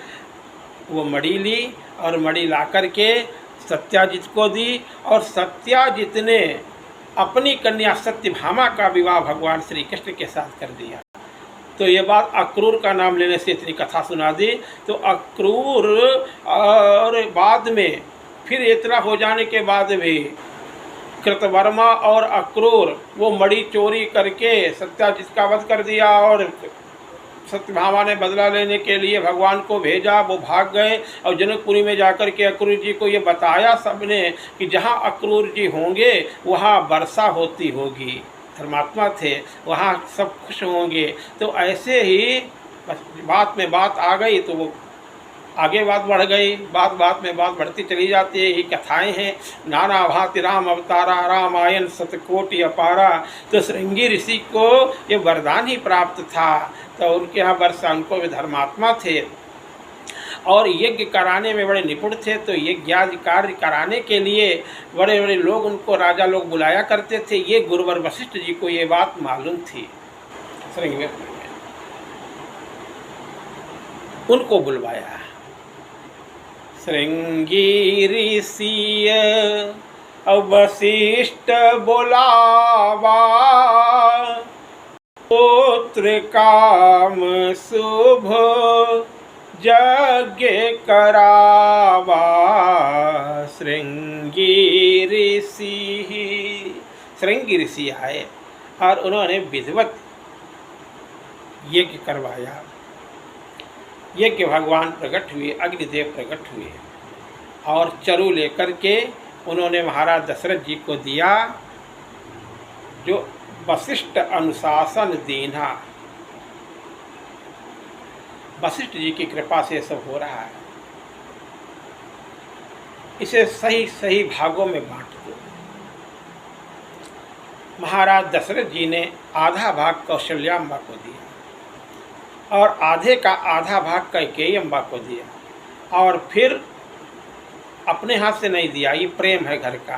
Speaker 1: वो मणि ली और मणि ला करके सत्याजित को दी और सत्याजित ने अपनी कन्या सत्यभामा का विवाह भगवान श्री कृष्ण के साथ कर दिया। तो ये बात अक्रूर का नाम लेने से इतनी कथा सुना दी। तो अक्रूर और बाद में फिर इतना हो जाने के बाद भी कृतवर्मा और अक्रूर वो मणि चोरी करके सत्याजित का वध कर दिया और सत्यभामा ने बदला लेने के लिए भगवान को भेजा। वो भाग गए और जनकपुरी में जाकर के अक्रूर जी को ये बताया सबने कि जहाँ अक्रूर जी होंगे वहाँ वर्षा होती होगी। धर्मात्मा थे, वहाँ सब खुश होंगे। तो ऐसे ही बात में बात आ गई तो वो आगे बात बढ़ गई, बात में बात बढ़ती चली जाती है। ये कथाएं हैं। नाना भांति राम अवतारा, रामायण शतकोटि अपारा। तो श्रृंगी ऋषि को ये वरदान ही प्राप्त था। तो उनके यहाँ वर्षा, उनको भी धर्मात्मा थे और यज्ञ कराने में बड़े निपुण थे। तो यज्ञादि कार्य कराने के लिए बड़े बड़े लोग उनको राजा लोग बुलाया करते थे। ये गुरुवर वशिष्ठ जी को ये बात मालूम थी। श्रृंगी उनको बुलवाया। श्रृंगी ऋषि वशिष्ठ बोलावा, पुत्र काम शुभ यज्ञ करावा। श्रृंगी ऋषि आए और उन्होंने विधिवत यज्ञ करवाया। यज्ञ भगवान प्रकट हुए, अग्निदेव प्रकट हुए और चरु लेकर के उन्होंने महाराज दशरथ जी को दिया, जो वशिष्ठ अनुशासन दीना। वशिष्ठ जी की कृपा से सब हो रहा है। इसे सही सही भागों में बांट दो। महाराज दशरथ जी ने आधा भाग कौशल्याम्बा को दिया और आधे का आधा भाग कैकेयी अम्बा को दिया और फिर अपने हाथ से नहीं दिया। ये प्रेम है घर का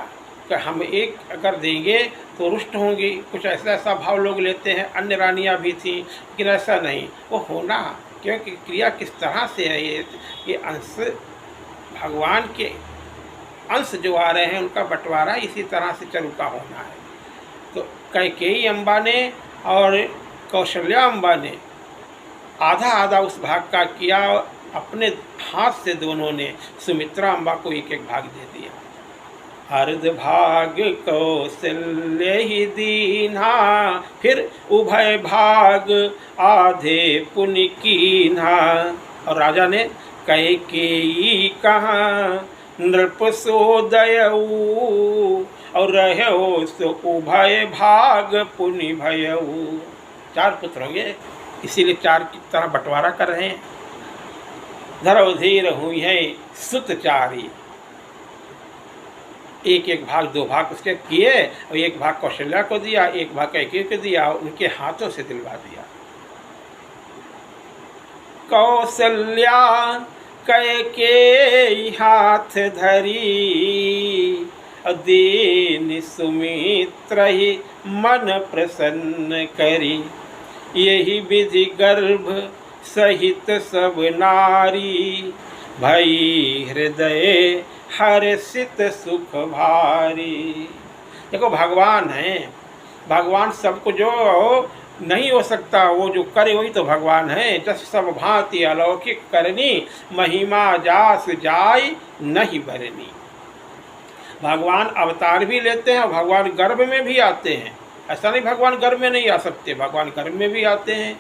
Speaker 1: कि हम एक अगर देंगे तो रुष्ट होंगी। कुछ ऐसा भाव लोग लेते हैं। अन्य रानियां भी थीं, लेकिन ऐसा नहीं। वो होना, क्योंकि क्रिया किस तरह से है, ये अंश भगवान के अंश जो आ रहे हैं उनका बंटवारा इसी तरह से चरु का होना है। तो कैकेयी अम्बा ने और कौशल्या अम्बा ने आधा आधा उस भाग का किया, अपने हाथ से दोनों ने सुमित्रा अम्बा को एक एक भाग दे दिया। अर्ध भाग कौशल्य ही दीन्हा, फिर उभय भाग आधे पुनि कीन्हा। और राजा ने कैकेयी कहा नृप सो दयऊ, और रहो सो उभय भाग पुनि भयऊ। 4 पुत्र हो गए, इसीलिए 4 की तरह बंटवारा कर रहे हैं। धरव धीर हुई है सुत चारी, एक एक भाग 2 भाग उसके किए, और एक भाग कौशल्या को दिया, एक भाग कैकेयी को दिया, उनके हाथों से दिलवा दिया। कौशल्या कैकेयी हाथ धरी, दीन सुमित्र ही मन प्रसन्न करी। यही विधि गर्भ सहित सब नारी, भई हृदय हर्षित सुख भारी। देखो भगवान है, भगवान सबको जो नहीं हो सकता वो जो करे वही तो भगवान है। जस सब भांति अलौकिक करनी, महिमा जास जाय नहीं बरनी। भगवान अवतार भी लेते हैं और भगवान गर्भ में भी आते हैं। ऐसा नहीं भगवान गर्भ में नहीं आ सकते, भगवान गर्भ में भी आते हैं।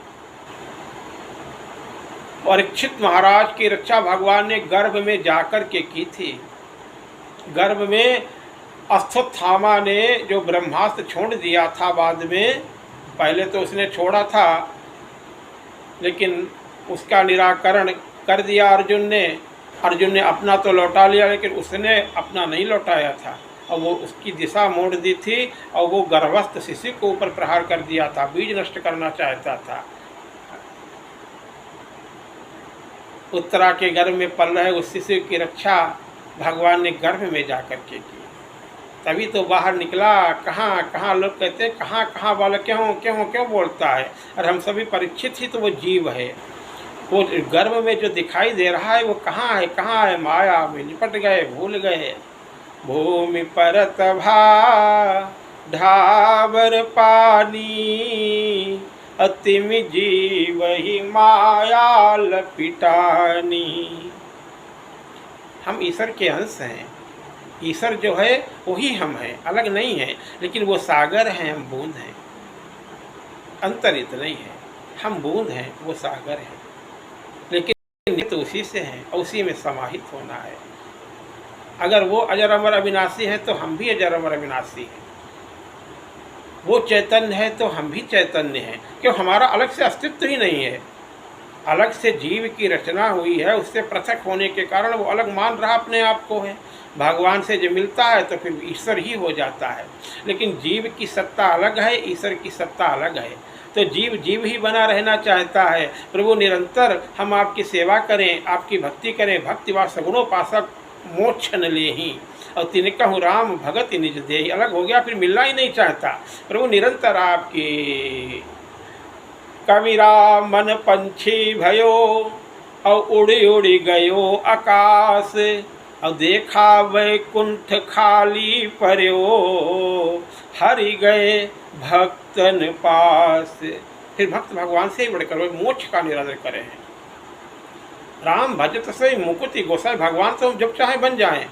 Speaker 1: परीक्षित महाराज की रक्षा भगवान ने गर्भ में जाकर के की थी। गर्भ में अश्वत्थामा ने जो ब्रह्मास्त्र छोड़ दिया था, बाद में पहले तो उसने छोड़ा था लेकिन उसका निराकरण कर दिया अर्जुन ने। अर्जुन ने अपना तो लौटा लिया लेकिन उसने अपना नहीं लौटाया था, और वो उसकी दिशा मोड़ दी थी और वो गर्भस्थ शिशु को ऊपर प्रहार कर दिया था, बीज नष्ट करना चाहता था। उत्तरा के गर्भ में पल रहे उस शिशु की रक्षा भगवान ने गर्भ में जाकर के की, तभी तो बाहर निकला। कहाँ कहाँ लोग कहते हैं कहाँ कहाँ वाला क्यों बोलता है, और हम सभी परीक्षित ही तो वो जीव है। वो गर्भ में जो दिखाई दे रहा है वो कहाँ है, माया में निपट गए, भूल गए। भूमि परत भा ढाबर पानी, अतिम जीव ही माया लपिटानी। हम ईश्वर के अंश हैं, ईश्वर जो है वही हम हैं, अलग नहीं है। लेकिन वो सागर हैं, हम बूंद हैं, अंतर इतना ही है। हम बूंद हैं, वो सागर हैं, लेकिन तो उसी से हैं और उसी में समाहित होना है। अगर वो अजर अमर अविनाशी है तो हम भी अजर अमर अविनाशी हैं। वो चैतन्य है तो हम भी चैतन्य हैं, क्यों हमारा अलग से अस्तित्व ही नहीं है। अलग से जीव की रचना हुई है, उससे पृथक होने के कारण वो अलग मान रहा अपने आप को है। भगवान से जब मिलता है तो फिर ईश्वर ही हो जाता है। लेकिन जीव की सत्ता अलग है, ईश्वर की सत्ता अलग है। तो जीव जीव ही बना रहना चाहता है। प्रभु निरंतर हम आपकी सेवा करें, आपकी भक्ति करें। भक्ति व सगुणोपासक मोक्ष न ले ही, और तिन कहूँ राम भगत निज दे। अलग हो गया, फिर मिलना ही नहीं चाहता। प्रभु निरंतर आपकी कविरा मन पंछी भयो, और उड़ी उड़ी गयो आकाश, और देखा वैकुंठ खाली पर्यो, हरि गए भक्तन पास। फिर भक्त भगवान से ही बढ़कर वो मोक्ष का निरादर करें हैं। राम भजत से मुकुति गोसाई, भगवान तो जब चाहे बन जाएं।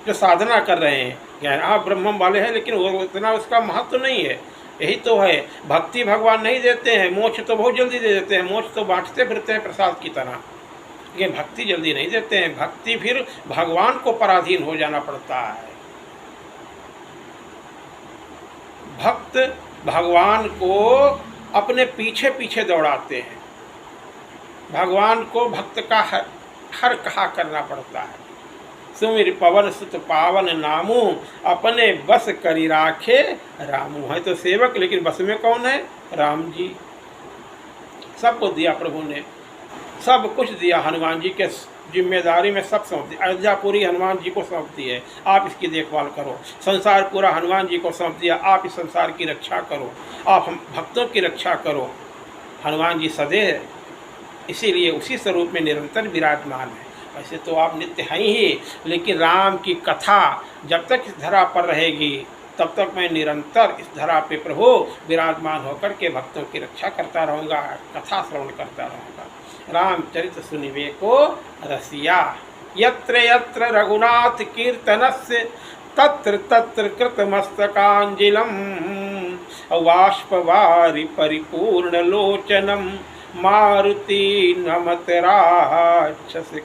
Speaker 1: जो साधना कर रहे हैं ज्ञान आप ब्रह्म वाले हैं, लेकिन वो इतना उसका महत्व नहीं है। यही तो है, भक्ति भगवान नहीं देते हैं, मोक्ष तो बहुत जल्दी दे देते हैं। मोक्ष तो बांटते फिरते हैं प्रसाद की तरह, लेकिन भक्ति जल्दी नहीं देते हैं। भक्ति फिर भगवान को पराधीन हो जाना पड़ता है। भक्त भगवान को अपने पीछे पीछे दौड़ाते हैं। भगवान को भक्त का हर कहा करना पड़ता है। सुमिर पवन सुत पावन नामू, अपने बस करी राखे रामू। है तो सेवक, लेकिन बस में कौन है? राम जी। सबको दिया प्रभु ने, सब कुछ दिया। हनुमान जी के जिम्मेदारी में सब सौंप दी। अयोध्या पूरी हनुमान जी को सौंप दी है, आप इसकी देखभाल करो। संसार पूरा हनुमान जी को सौंप दिया, आप इस संसार की रक्षा करो, आप हम भक्तों की रक्षा करो। हनुमान जी सदैव इसीलिए उसी स्वरूप में निरंतर विराजमान है। वैसे तो आप नित्य हैं ही, लेकिन राम की कथा जब तक इस धरा पर रहेगी तब तक मैं निरंतर इस धरा पे प्रभु विराजमान होकर के भक्तों की रक्षा करता रहूँगा, कथा श्रवण करता रहूँगा। रामचरित सुनिवे को रसिया, यत्र यत्र रघुनाथ कीर्तनस्य तत्र तत्र कृतमस्तकांजलिं बाष्पवारि परिपूर्णलोचनं मारुति नमत राक्षसकांतकम।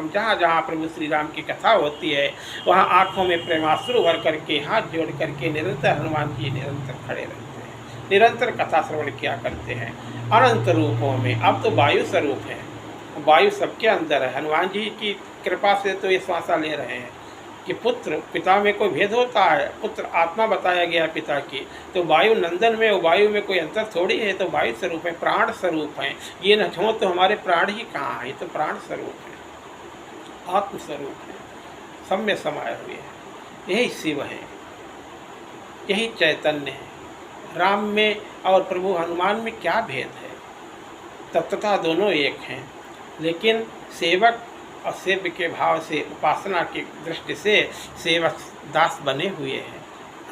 Speaker 1: जहाँ जहाँ प्रभु श्री राम की कथा होती है वहाँ आँखों में प्रेमाश्रु भर करके हाथ जोड़ करके निरंतर हनुमान जी निरंतर खड़े रहते हैं, निरंतर कथा श्रवण किया करते हैं अनंत रूपों में। अब तो वायु स्वरूप है, वायु सबके अंदर है। हनुमान जी की कृपा से तो ये श्वासा ले रहे हैं कि पुत्र पिता में कोई भेद होता है, पुत्र आत्मा बताया गया पिता की, तो वायु नंदन में वायु में कोई अंतर थोड़ी है, तो वायु स्वरूप है, प्राण स्वरूप है। ये न हो तो हमारे प्राण ही कहाँ है, ये तो प्राण स्वरूप है, आत्म स्वरूप है, सब में समाये हुए हैं। यही शिव है, यही चैतन्य है। राम में और प्रभु हनुमान में क्या भेद है? तत्वतः दोनों एक हैं, लेकिन सेवक और सेव्य के भाव से, उपासना की दृष्टि से सेवक दास बने हुए हैं।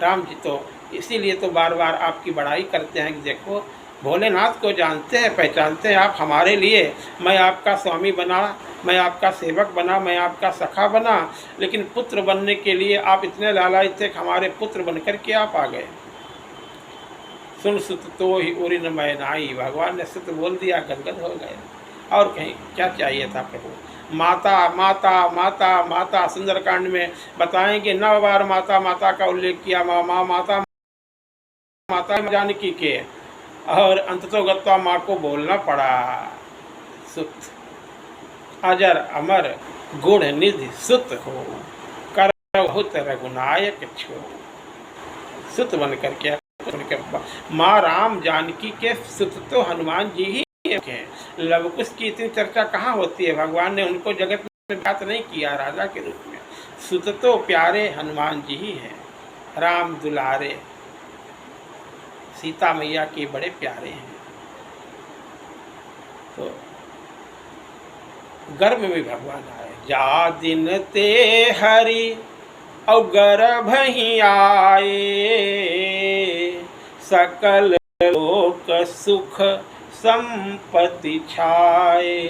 Speaker 1: राम जी तो इसीलिए तो बार बार आपकी बड़ाई करते हैं कि देखो भोलेनाथ को जानते हैं, पहचानते हैं आप हमारे लिए। मैं आपका स्वामी बना, मैं आपका सेवक बना, मैं आपका सखा बना, लेकिन पुत्र बनने के लिए आप इतने लालायित थे कि हमारे पुत्र बनकर के आप आ गए। सुन सुत तो ही उरी न मैं नाई, भगवान ने सुत बोल दिया, गदगद हो गए। और कहीं क्या चाहिए था प्रभु? माता माता माता माता, सुंदरकांड में बताएंगे 9 बार माता माता का उल्लेख किया, माँ माँ माता माता जानकी के, और अंततोगत्वा माँ को बोलना पड़ा। सुत अजर अमर गुण निधि सुत हो, करहुत रघुनायक छो। सुत बन करके माँ राम जानकी के सुत तो हनुमान जी ही हैं। लवकुश की इतनी चर्चा कहाँ होती है? भगवान ने उनको जगत में बात नहीं किया राजा के रूप में। सुत तो प्यारे हनुमान जी ही हैं, राम दुलारे, सीता मैया के बड़े प्यारे हैं। तो गर्भ में भगवान आए, जा दिन ते हरि और गर्भ ही आए, सकल लोक सुख संपत्ति छाए,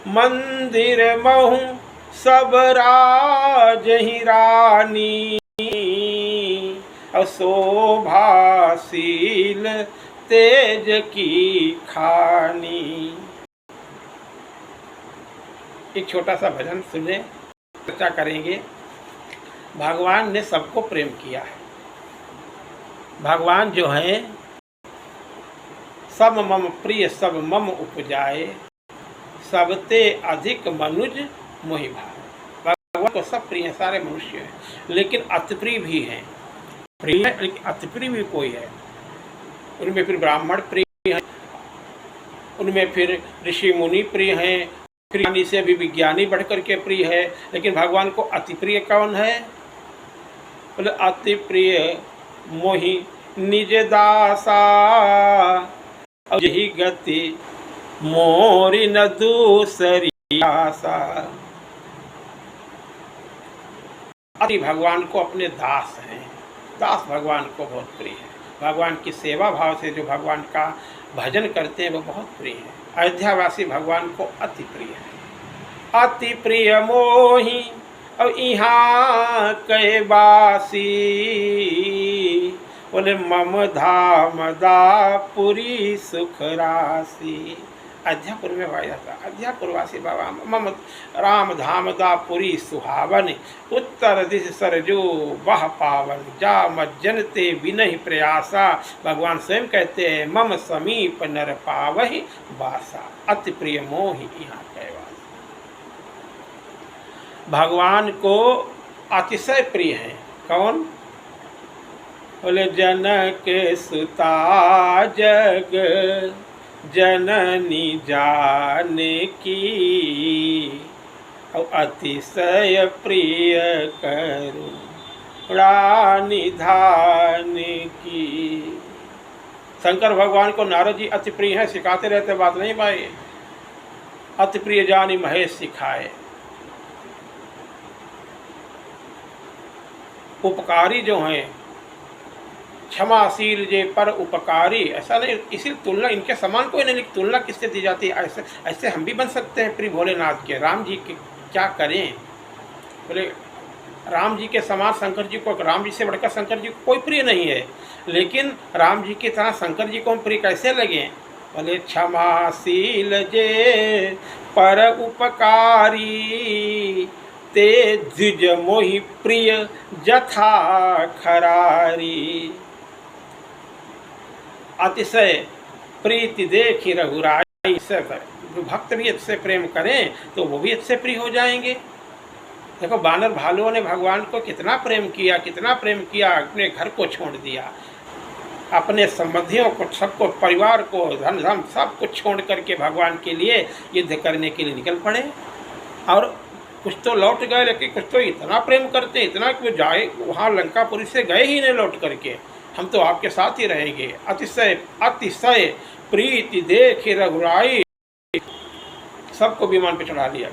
Speaker 1: मंदिर महु सब राज ही रानी, और शोभाशील तेज की खानी। एक छोटा सा भजन सुने, चर्चा करेंगे। भगवान ने सबको प्रेम किया है। भगवान जो है सब मम प्रिय सब मम उपजाए, सबते अधिक मनुज मोहि भाए। भगवान को सब प्रिय हैं, सारे मनुष्य हैं, लेकिन अतिप्रिय भी हैं। प्रिय है लेकिन अतिप्रिय भी कोई है। उनमें फिर ब्राह्मण प्रिय हैं, उनमें फिर ऋषि मुनि प्रिय हैं, ज्ञानी से भी विज्ञानी बढ़कर के प्रिय है। लेकिन भगवान को अति प्रिय कौन है? बोले अति प्रिय मोहि निज दासा, और यही गति मोरी न दूसरी आशा। अति भगवान को अपने दास हैं, दास भगवान को बहुत प्रिय है। भगवान की सेवा भाव से जो भगवान का भजन करते हैं वो बहुत प्रिय है। अयोध्यावासी भगवान को अति प्रिय है। अति प्रिय मोहि और यहाँ कहे बासी, बोले मम धाम दापुरी सुख राशि। अयोध्यापुर में वाया था, अयोध्यापुरवासी बाबा मम राम धाम दापुरी सुहावन, उत्तर दिश सरजो वह पावन, जा मज्जन ते बिनहि प्रयासा। भगवान स्वयं कहते हैं मम समीप नर पावहि बासा, अति प्रिय मोहि यहाँ कहवा। भगवान को अतिशय प्रिय है। कौन? बोले जनक सुता जग जननी जानकी, और अतिशय प्रिय करुणा निधान की। शंकर भगवान को नारद जी अति प्रिय है, सिखाते रहते, बात नहीं पाए। अति प्रिय जानी महेश सिखाए। उपकारी जो हैं क्षमाशील जे पर उपकारी, ऐसा नहीं, इसी तुलना इनके समान कोई नहीं, तुलना किससे दी जाती है। ऐसे ऐसे हम भी बन सकते हैं प्रिय भोलेनाथ के। राम जी के क्या करें, बोले राम जी के समान शंकर जी को, राम जी से बढ़कर शंकर जी को कोई प्रिय नहीं है, लेकिन राम जी की तरह शंकर जी को हम प्रिय कैसे लगे। बोले क्षमाशील जे पर उपकारी, ते द्विज मोहि प्रिय जथा खरारी। अतिशय प्रीति देखी रघुराई, भक्त भी इससे प्रेम करें तो वो भी इससे प्रिय हो जाएंगे। देखो बानर भालुओं ने भगवान को कितना प्रेम किया, कितना प्रेम किया, अपने घर को छोड़ दिया, अपने संबंधियों को, सबको, परिवार को, धन धन सब कुछ छोड़ करके भगवान के लिए युद्ध करने के लिए निकल पड़े। और कुछ तो लौट गए, लेकिन कुछ तो इतना प्रेम करते, इतना कि वो जाए वहाँ लंकापुरी से गए ही नहीं लौट करके, हम तो आपके साथ ही रहेंगे। अतिशय अतिशय प्रीति देख रघुराई, सबको विमान पे चढ़ा लिया।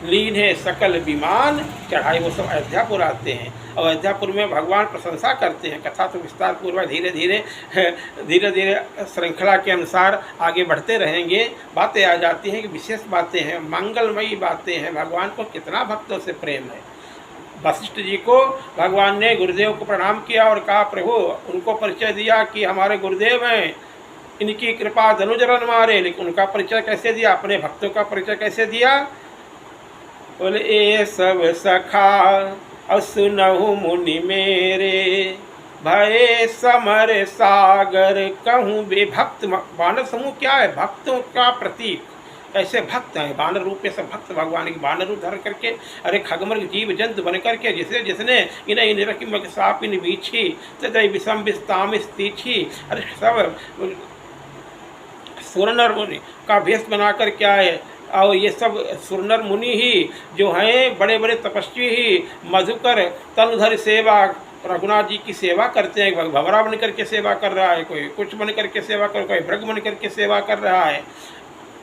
Speaker 1: लीन है सकल विमान चढ़ाई, वो सब अयोध्यापुर आते हैं। और अयोध्यापुर में भगवान प्रशंसा करते हैं। कथा तो विस्तार पूर्वक धीरे धीरे श्रृंखला के अनुसार आगे बढ़ते रहेंगे। बातें आ जाती हैं कि विशेष बातें हैं, मंगलमयी बातें हैं। भगवान को कितना भक्तों से प्रेम है। वशिष्ठ जी को भगवान ने गुरुदेव को प्रणाम किया और कहा प्रभु, उनको परिचय दिया कि हमारे गुरुदेव हैं, इनकी कृपा धनुजरन मारे। लेकिन उनका परिचय कैसे दिया, अपने भक्तों का परिचय कैसे दिया। बोले ए सब सखा और सुनहु मुनि मेरे, भय समर सागर कहूँ बे। भक्त बानर समूह क्या है, भक्तों का प्रतीक। ऐसे भक्त हैं, बानर रूप में सब भक्त भगवान की बानर रूप धर करके, अरे खगमर्ग जीव जंतु बन करके, जिसने इन्हें निरकिमक साप इन बीछी तदय विषम विस्ताम तीछी, अरे सब सुरनर मुनि का भेष बना कर क्या है। और ये सब सुरनर मुनि ही जो हैं, बड़े बड़े तपस्वी ही मधुकर तनुधर सेवा, रघुनाथ जी की सेवा करते हैं। भंवरा बन करके सेवा कर रहा है, कोई कुछ बन करके सेवा कर, कोई भृग बन करके सेवा कर रहा है,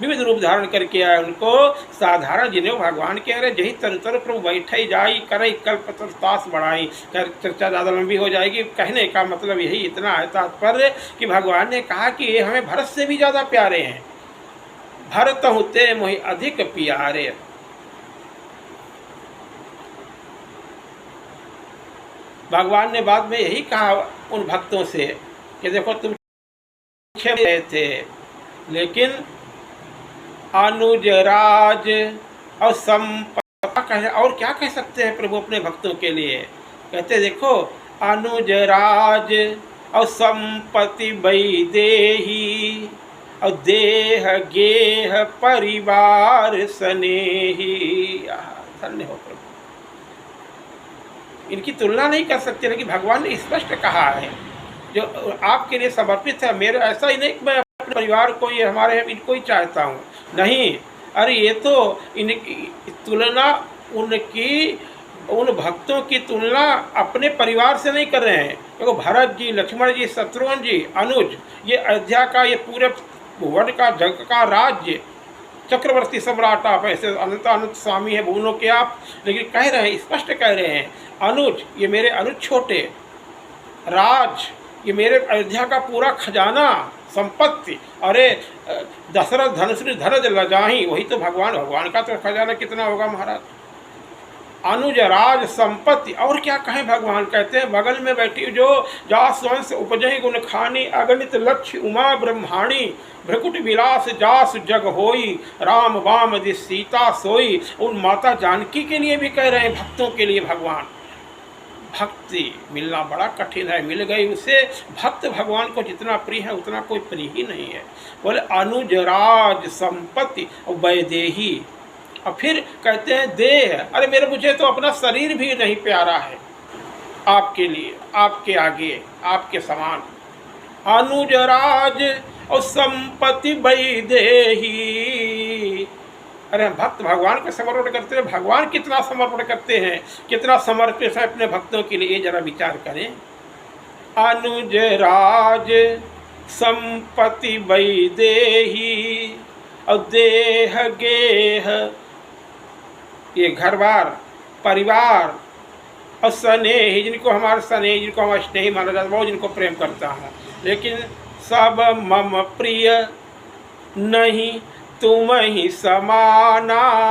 Speaker 1: विविध रूप धारण करके आए। उनको साधारण जिन्हें भगवान के अरे जही तरतर प्रभु बैठे जाई करई कल्प तास बढ़ाई। चर्चा ज़्यादा लंबी हो जाएगी, कहने का मतलब यही इतना है तात्पर्य कि भगवान ने कहा कि ये हमें भरत से भी ज़्यादा प्यारे हैं। भरत होते मोहि अधिक प्यारे। भगवान ने बाद में यही कहा उन भक्तों से कि देखो तुम रहे थे, लेकिन अनुज राज और संपदा, और क्या कह सकते हैं प्रभु अपने भक्तों के लिए। कहते देखो अनुज राज और संपत्ति वैदेही और देह गेह परिवार स्नेही। धन्य हो प्रभु, इनकी तुलना नहीं कर सकते, लेकिन भगवान ने स्पष्ट कहा है जो आपके लिए समर्पित है। मेरे ऐसा ही नहीं कि मैं अपने परिवार को, ये हमारे इनको ही चाहता हूँ, नहीं। अरे ये तो इनकी तुलना, उनकी उन भक्तों की तुलना अपने परिवार से नहीं कर रहे हैं। देखो भरत जी, लक्ष्मण जी, शत्रुघ्न जी, अनुज, ये अयोध्या का, ये पूरे भुवन का, जग का राज्य, चक्रवर्ती सम्राट आप, ऐसे अनंत अनंत स्वामी है भुवनों के आप। लेकिन कह रहे हैं, स्पष्ट कह रहे हैं, अनुज ये मेरे अनुज छोटे, राज ये मेरे अयोध्या का पूरा खजाना संपत्ति। अरे दशरथ धनुश्री धनज लजाही, वही तो भगवान का तो खजाना कितना होगा महाराज। अनुज राज संपत्ति, और क्या कहें। भगवान कहते हैं बगल में बैठी जो जास वंश उपजहि गुण खानी, अगणित लक्ष्य उमा ब्रह्माणी, भ्रकुट विलास जास जग होई, राम वाम दिस सीता सोई। उन माता जानकी के लिए भी कह रहे हैं, भक्तों के लिए। भगवान भक्ति मिलना बड़ा कठिन है, मिल गई उसे। भक्त भगवान को जितना प्रिय है उतना कोई प्रिय ही नहीं है। बोले अनुज राज संपत्ति और वैदेही, और फिर कहते हैं देह, अरे मेरे मुझे तो अपना शरीर भी नहीं प्यारा है आपके लिए, आपके आगे, आपके समान। अनुज राज और संपत्ति वैदेही। अरे हम भक्त भगवान को समर्पण करते हैं, भगवान कितना समर्पण करते हैं, कितना समर्पित है अपने भक्तों के लिए, जरा विचार करें। अनुज राज संपत्ति वैदेही और देह गेह, ये घर बार परिवार और स्नेह, जिनको हमारे स्नेह, जिनको हमारा स्नेही माना जाता है, वो जिनको प्रेम करता हूँ। लेकिन सब मम प्रिय नहीं तुम ही समाना।